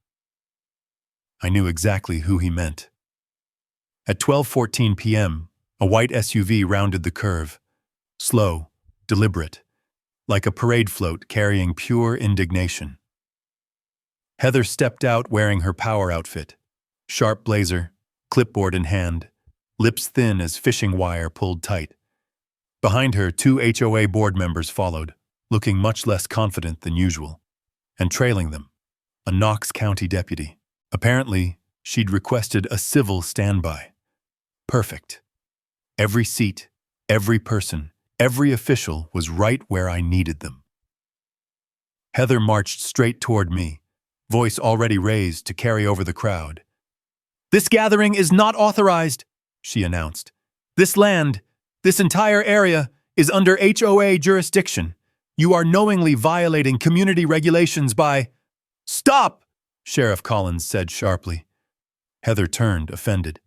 I knew exactly who he meant. At 12:14 p.m., a white SUV rounded the curve, slow, deliberate, like a parade float carrying pure indignation. Heather stepped out wearing her power outfit, sharp blazer, clipboard in hand, lips thin as fishing wire pulled tight. Behind her, 2 HOA board members followed, looking much less confident than usual. And trailing them, a Knox County deputy. Apparently, she'd requested a civil standby. Perfect. Every seat, every person, every official was right where I needed them. Heather marched straight toward me, voice already raised to carry over the crowd. "This gathering is not authorized," she announced. "This land, this entire area, is under HOA jurisdiction. You are knowingly violating community regulations by—" "Stop!" Sheriff Collins said sharply. Heather turned, offended.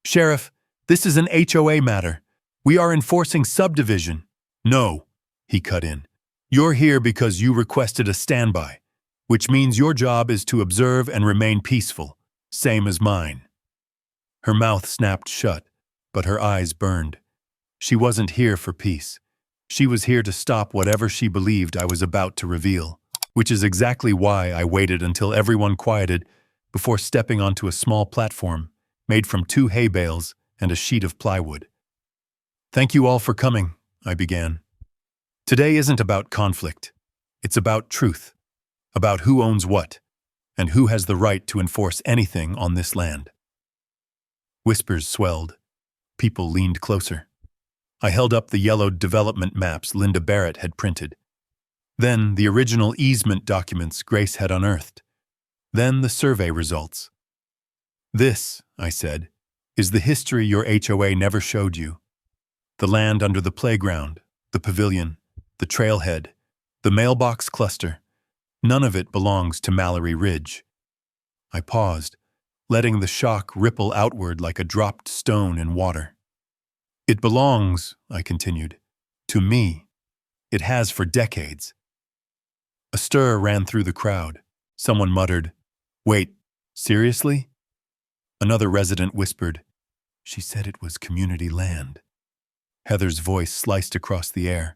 "Sheriff, this is an HOA matter. We are enforcing subdivision." "No," he cut in. "You're here because you requested a standby, which means your job is to observe and remain peaceful, same as mine." Her mouth snapped shut, but her eyes burned. She wasn't here for peace. She was here to stop whatever she believed I was about to reveal, which is exactly why I waited until everyone quieted before stepping onto a small platform made from 2 hay bales and a sheet of plywood. "Thank you all for coming," I began. "Today isn't about conflict. It's about truth, about who owns what, and who has the right to enforce anything on this land." Whispers swelled. People leaned closer. I held up the yellowed development maps Linda Barrett had printed. Then the original easement documents Grace had unearthed. Then the survey results. "This," I said, "is the history your HOA never showed you. The land under the playground, the pavilion, the trailhead, the mailbox cluster. None of it belongs to Mallory Ridge." I paused, letting the shock ripple outward like a dropped stone in water. "It belongs," I continued, "to me. It has for decades." A stir ran through the crowd. Someone muttered, "Wait, seriously?" Another resident whispered, "She said it was community land." Heather's voice sliced across the air.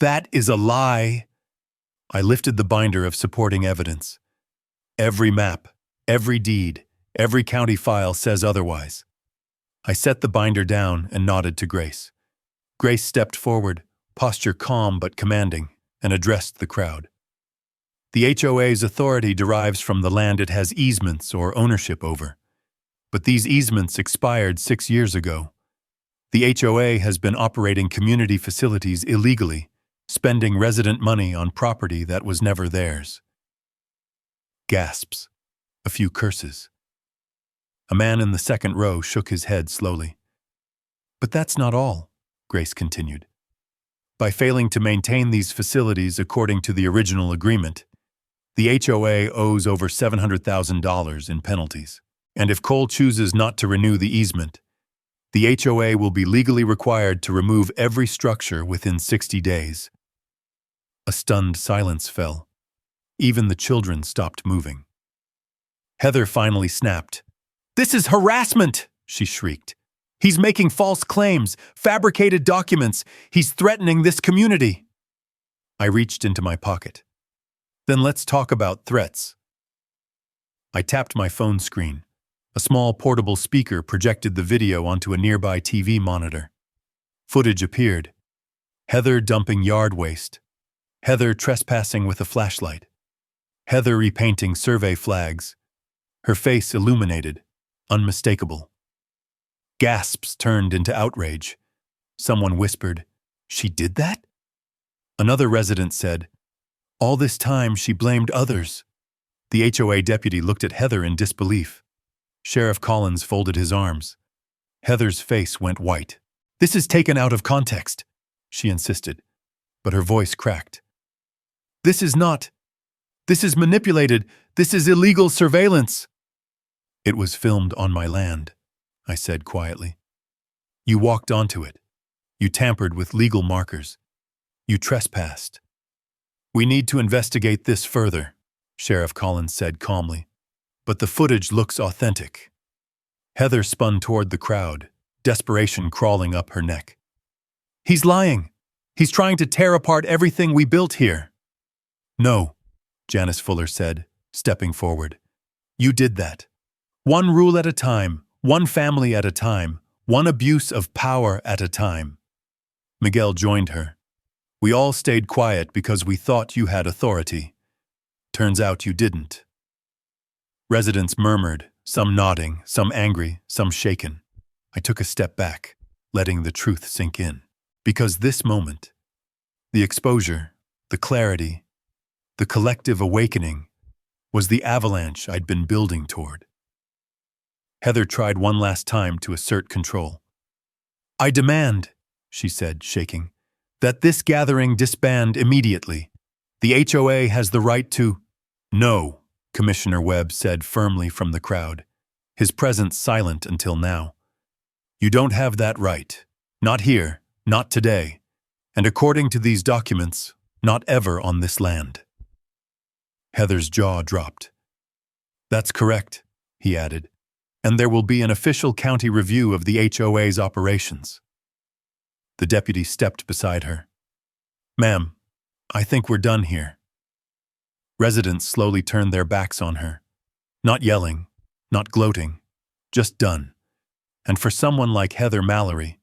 "That is a lie!" I lifted the binder of supporting evidence. "Every map, every deed, every county file says otherwise." I set the binder down and nodded to Grace. Grace stepped forward, posture calm but commanding, and addressed the crowd. "The HOA's authority derives from the land it has easements or ownership over. But these easements expired 6 years ago. The HOA has been operating community facilities illegally, spending resident money on property that was never theirs." Gasps. A few curses. A man in the second row shook his head slowly. "But that's not all," Grace continued. "By failing to maintain these facilities according to the original agreement, the HOA owes over $700,000 in penalties. And if Cole chooses not to renew the easement, the HOA will be legally required to remove every structure within 60 days. A stunned silence fell. Even the children stopped moving. Heather finally snapped. "This is harassment!" she shrieked. "He's making false claims, fabricated documents. He's threatening this community." I reached into my pocket. "Then let's talk about threats." I tapped my phone screen. A small portable speaker projected the video onto a nearby TV monitor. Footage appeared. Heather dumping yard waste. Heather trespassing with a flashlight. Heather repainting survey flags. Her face illuminated, unmistakable. Gasps turned into outrage. Someone whispered, "She did that?" Another resident said, "All this time she blamed others." The HOA deputy looked at Heather in disbelief. Sheriff Collins folded his arms. Heather's face went white. "This is taken out of context," she insisted, but her voice cracked. This is manipulated. This is illegal surveillance." "It was filmed on my land," I said quietly. "You walked onto it. You tampered with legal markers. You trespassed." "We need to investigate this further," Sheriff Collins said calmly. "But the footage looks authentic." Heather spun toward the crowd, desperation crawling up her neck. "He's lying. He's trying to tear apart everything we built here." "No," Janice Fuller said, stepping forward. "You did that. One rule at a time, one family at a time, one abuse of power at a time." Miguel joined her. "We all stayed quiet because we thought you had authority. Turns out you didn't." Residents murmured, some nodding, some angry, some shaken. I took a step back, letting the truth sink in. Because this moment, the exposure, the clarity, the collective awakening, was the avalanche I'd been building toward. Heather tried one last time to assert control. "I demand," she said, shaking, "that this gathering disband immediately. The HOA has the right to—" "No," Commissioner Webb said firmly from the crowd, his presence silent until now. "You don't have that right. Not here, not today, and according to these documents, not ever on this land." Heather's jaw dropped. "That's correct," he added, "and there will be an official county review of the HOA's operations." The deputy stepped beside her. "Ma'am, I think we're done here." Residents slowly turned their backs on her. Not yelling, not gloating, just done. And for someone like Heather Mallory,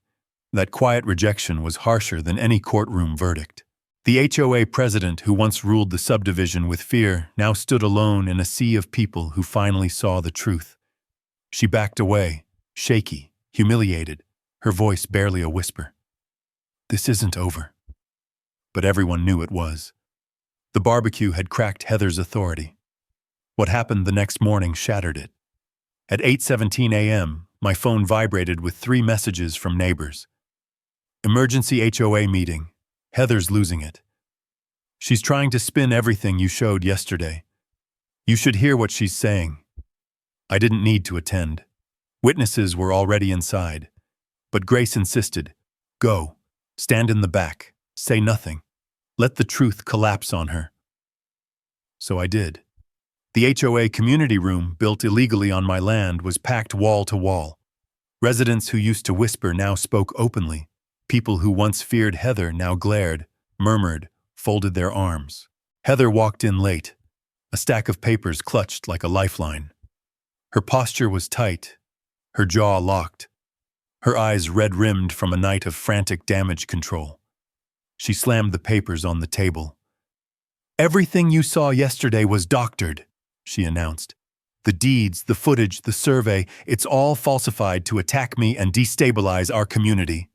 that quiet rejection was harsher than any courtroom verdict. The HOA president who once ruled the subdivision with fear now stood alone in a sea of people who finally saw the truth. She backed away, shaky, humiliated, her voice barely a whisper. "This isn't over." But everyone knew it was. The barbecue had cracked Heather's authority. What happened the next morning shattered it. At 8:17 a.m., my phone vibrated with 3 messages from neighbors. "Emergency HOA meeting. Heather's losing it. She's trying to spin everything you showed yesterday. You should hear what she's saying." I didn't need to attend. Witnesses were already inside. But Grace insisted. "Go. Stand in the back. Say nothing. Let the truth collapse on her." So I did. The HOA community room, built illegally on my land, was packed wall to wall. Residents who used to whisper now spoke openly. People who once feared Heather now glared, murmured, folded their arms. Heather walked in late, a stack of papers clutched like a lifeline. Her posture was tight, her jaw locked, her eyes red-rimmed from a night of frantic damage control. She slammed the papers on the table. "Everything you saw yesterday was doctored," she announced. "The deeds, the footage, the survey, it's all falsified to attack me and destabilize our community."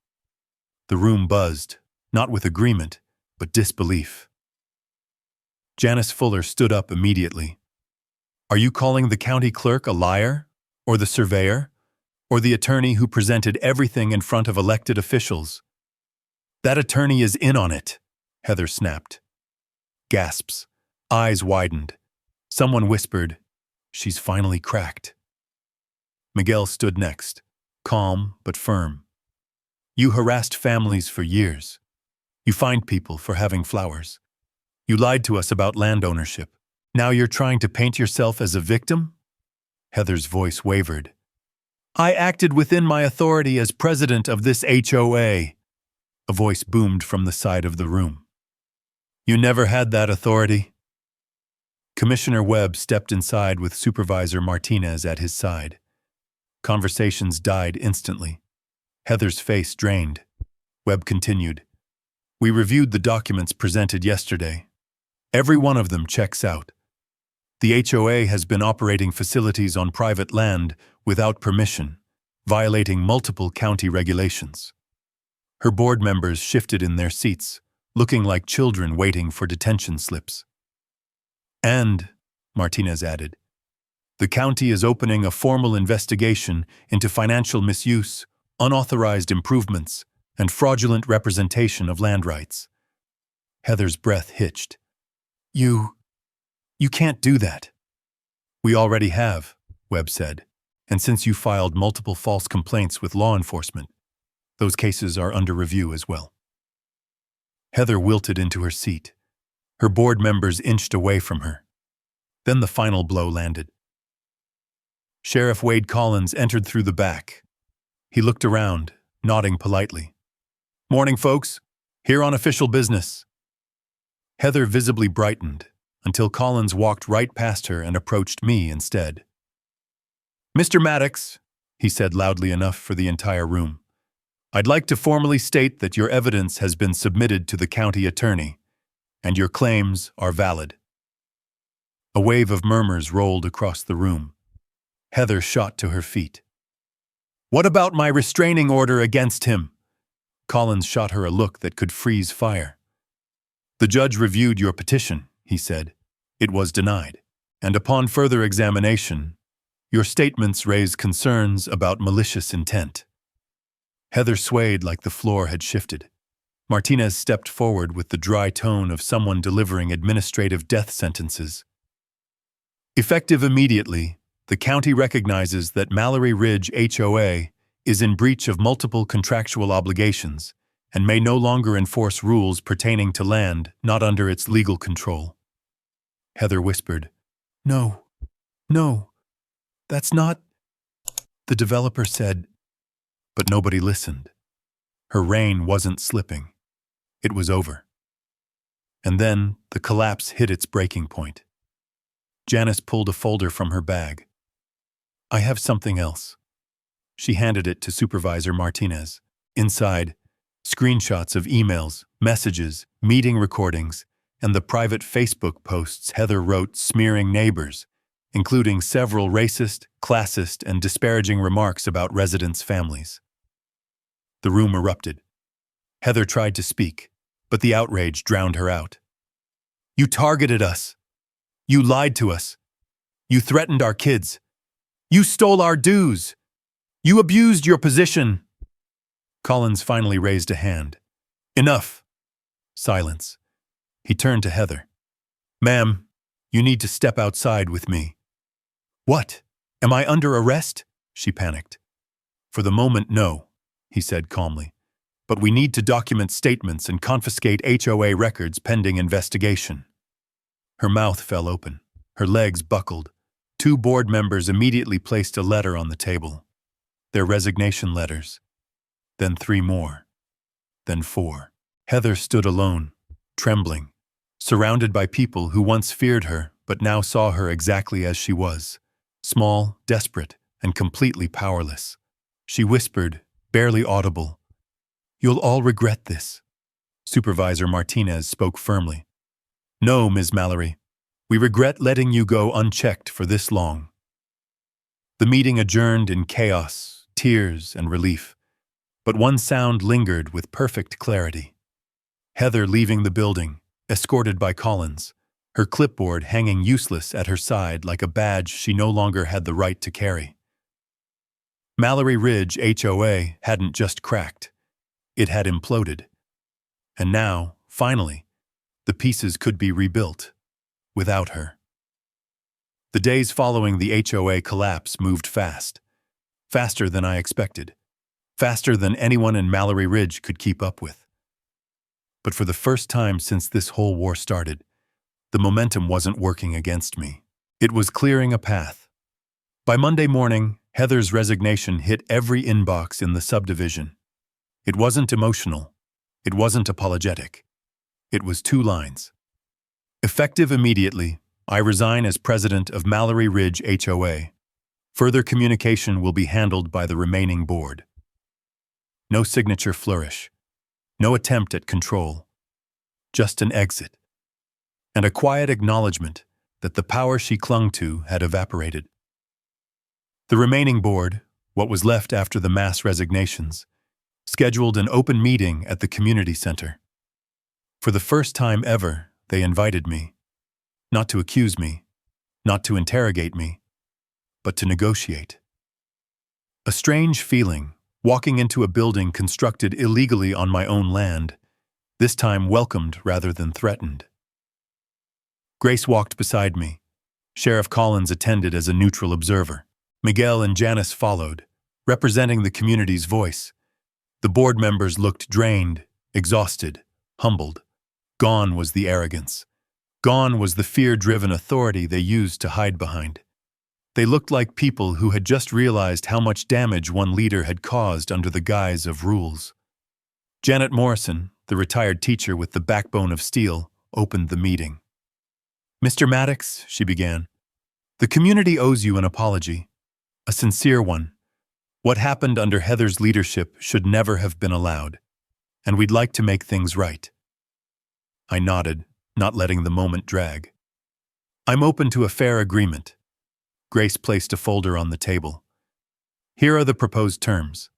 The room buzzed, not with agreement, but disbelief. Janice Fuller stood up immediately. "Are you calling the county clerk a liar? Or the surveyor? Or the attorney who presented everything in front of elected officials?" "That attorney is in on it," Heather snapped. Gasps. Eyes widened. Someone whispered, "She's finally cracked." Miguel stood next, calm but firm. "You harassed families for years. You fined people for having flowers. You lied to us about land ownership. Now you're trying to paint yourself as a victim?" Heather's voice wavered. "I acted within my authority as president of this HOA." A voice boomed from the side of the room. "You never had that authority." Commissioner Webb stepped inside with Supervisor Martinez at his side. Conversations died instantly. Heather's face drained. Webb continued. "We reviewed the documents presented yesterday. Every one of them checks out. The HOA has been operating facilities on private land without permission, violating multiple county regulations." Her board members shifted in their seats, looking like children waiting for detention slips. "And," Martinez added, "the county is opening a formal investigation into financial misuse, unauthorized improvements, and fraudulent representation of land rights." Heather's breath hitched. You can't do that." "We already have," Webb said, "and since you filed multiple false complaints with law enforcement, those cases are under review as well." Heather wilted into her seat. Her board members inched away from her. Then the final blow landed. Sheriff Wade Collins entered through the back. He looked around, nodding politely. "Morning, folks. Here on official business." Heather visibly brightened, until Collins walked right past her and approached me instead. "Mr. Maddox," he said loudly enough for the entire room, "I'd like to formally state that your evidence has been submitted to the county attorney, and your claims are valid." A wave of murmurs rolled across the room. Heather shot to her feet. "What about my restraining order against him?" Collins shot her a look that could freeze fire. "The judge reviewed your petition," he said. "It was denied, and upon further examination, your statements raise concerns about malicious intent." Heather swayed like the floor had shifted. Martinez stepped forward with the dry tone of someone delivering administrative death sentences. "Effective immediately, the county recognizes that Mallory Ridge HOA is in breach of multiple contractual obligations and may no longer enforce rules pertaining to land not under its legal control." Heather whispered, No, that's not," the developer said, but nobody listened. Her reign wasn't slipping. It was over. And then the collapse hit its breaking point. Janice pulled a folder from her bag. "I have something else." She handed it to Supervisor Martinez. Inside, screenshots of emails, messages, meeting recordings, and the private Facebook posts Heather wrote smearing neighbors, including several racist, classist, and disparaging remarks about residents' families. The room erupted. Heather tried to speak, but the outrage drowned her out. "You targeted us. You lied to us. You threatened our kids. You stole our dues. You abused your position." Collins finally raised a hand. "Enough." Silence. He turned to Heather. "Ma'am, you need to step outside with me." "What? Am I under arrest?" she panicked. "For the moment, no," he said calmly. "But we need to document statements and confiscate HOA records pending investigation." Her mouth fell open. Her legs buckled. 2 board members immediately placed a letter on the table. Their resignation letters. Then 3 more. Then 4. Heather stood alone, trembling, surrounded by people who once feared her but now saw her exactly as she was, small, desperate, and completely powerless. She whispered, barely audible, "You'll all regret this." Supervisor Martinez spoke firmly. "No, Ms. Mallory. We regret letting you go unchecked for this long." The meeting adjourned in chaos, tears, and relief. But one sound lingered with perfect clarity. Heather leaving the building, escorted by Collins, her clipboard hanging useless at her side like a badge she no longer had the right to carry. Mallory Ridge HOA hadn't just cracked. It had imploded. And now, finally, the pieces could be rebuilt. Without her. The days following the HOA collapse moved fast. Faster than I expected. Faster than anyone in Mallory Ridge could keep up with. But for the first time since this whole war started, the momentum wasn't working against me. It was clearing a path. By Monday morning, Heather's resignation hit every inbox in the subdivision. It wasn't emotional. It wasn't apologetic. It was 2 lines. "Effective immediately, I resign as president of Mallory Ridge HOA. Further communication will be handled by the remaining board." No signature flourish. No attempt at control. Just an exit. And a quiet acknowledgement that the power she clung to had evaporated. The remaining board, what was left after the mass resignations, scheduled an open meeting at the community center. For the first time ever, they invited me, not to accuse me, not to interrogate me, but to negotiate. A strange feeling, walking into a building constructed illegally on my own land, this time welcomed rather than threatened. Grace walked beside me. Sheriff Collins attended as a neutral observer. Miguel and Janice followed, representing the community's voice. The board members looked drained, exhausted, humbled. Gone was the arrogance. Gone was the fear-driven authority they used to hide behind. They looked like people who had just realized how much damage one leader had caused under the guise of rules. Janet Morrison, the retired teacher with the backbone of steel, opened the meeting. "Mr. Maddox," she began, "the community owes you an apology, a sincere one. What happened under Heather's leadership should never have been allowed, and we'd like to make things right." I nodded, not letting the moment drag. "I'm open to a fair agreement." Grace placed a folder on the table. "Here are the proposed terms.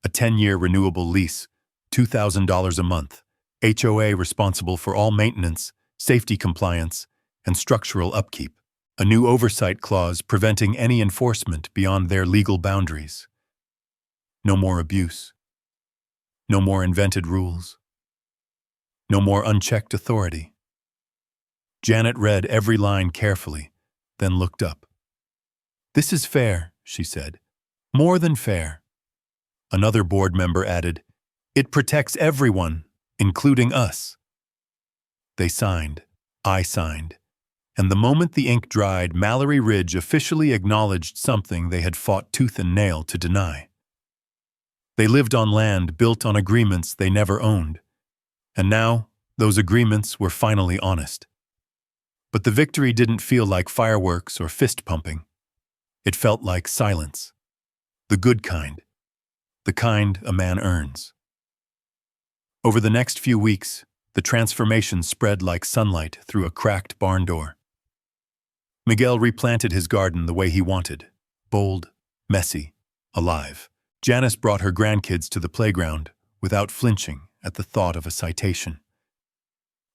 A 10-year renewable lease, $2,000 a month, HOA responsible for all maintenance, safety compliance, and structural upkeep. A new oversight clause preventing any enforcement beyond their legal boundaries. No more abuse. No more invented rules. No more unchecked authority." Janet read every line carefully, then looked up. "This is fair," she said. "More than fair." Another board member added, "It protects everyone, including us." They signed. I signed. And the moment the ink dried, Mallory Ridge officially acknowledged something they had fought tooth and nail to deny. They lived on land built on agreements they never owned. And now, those agreements were finally honest. But the victory didn't feel like fireworks or fist-pumping. It felt like silence. The good kind. The kind a man earns. Over the next few weeks, the transformation spread like sunlight through a cracked barn door. Miguel replanted his garden the way he wanted. Bold, messy, alive. Janice brought her grandkids to the playground without flinching at the thought of a citation.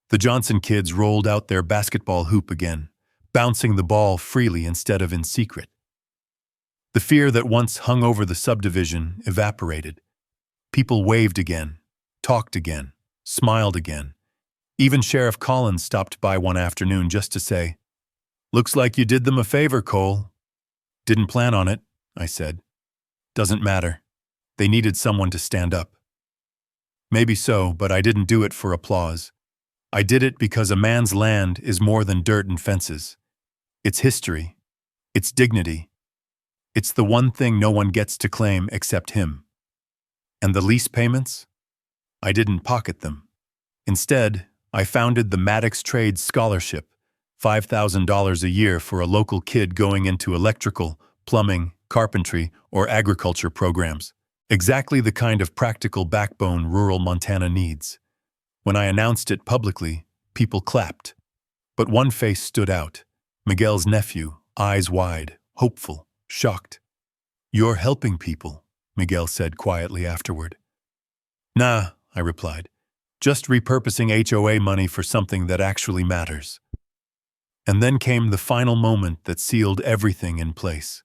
The Johnson kids rolled out their basketball hoop again, bouncing the ball freely instead of in secret. The fear that once hung over the subdivision evaporated. People waved again, talked again, smiled again. Even Sheriff Collins stopped by one afternoon just to say, "Looks like you did them a favor, Cole." "Didn't plan on it," I said. "Doesn't matter. They needed someone to stand up." Maybe so, but I didn't do it for applause. I did it because a man's land is more than dirt and fences. It's history. It's dignity. It's the one thing no one gets to claim except him. And the lease payments? I didn't pocket them. Instead, I founded the Maddox Trades Scholarship, $5,000 a year for a local kid going into electrical, plumbing, carpentry, or agriculture programs. Exactly the kind of practical backbone rural Montana needs. When I announced it publicly, people clapped. But one face stood out, Miguel's nephew, eyes wide, hopeful, shocked. "You're helping people," Miguel said quietly afterward. "Nah," I replied. "Just repurposing HOA money for something that actually matters." And then came the final moment that sealed everything in place.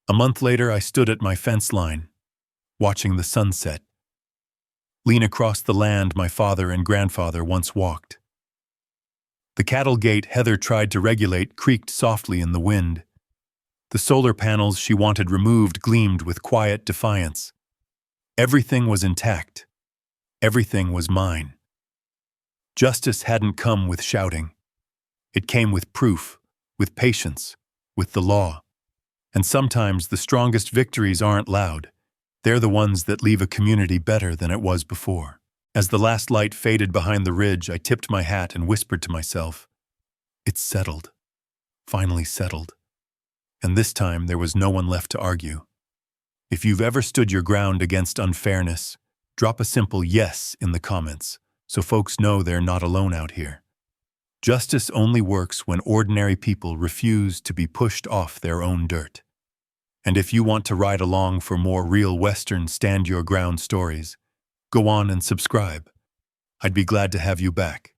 A month later, I stood at my fence line, watching the sunset, lean across the land my father and grandfather once walked. The cattle gate Heather tried to regulate creaked softly in the wind. The solar panels she wanted removed gleamed with quiet defiance. Everything was intact. Everything was mine. Justice hadn't come with shouting. It came with proof, with patience, with the law. And sometimes the strongest victories aren't loud. They're the ones that leave a community better than it was before. As the last light faded behind the ridge, I tipped my hat and whispered to myself, "It's settled. Finally settled." And this time there was no one left to argue. If you've ever stood your ground against unfairness, drop a simple yes in the comments so folks know they're not alone out here. Justice only works when ordinary people refuse to be pushed off their own dirt. And if you want to ride along for more real Western stand-your-ground stories, go on and subscribe. I'd be glad to have you back.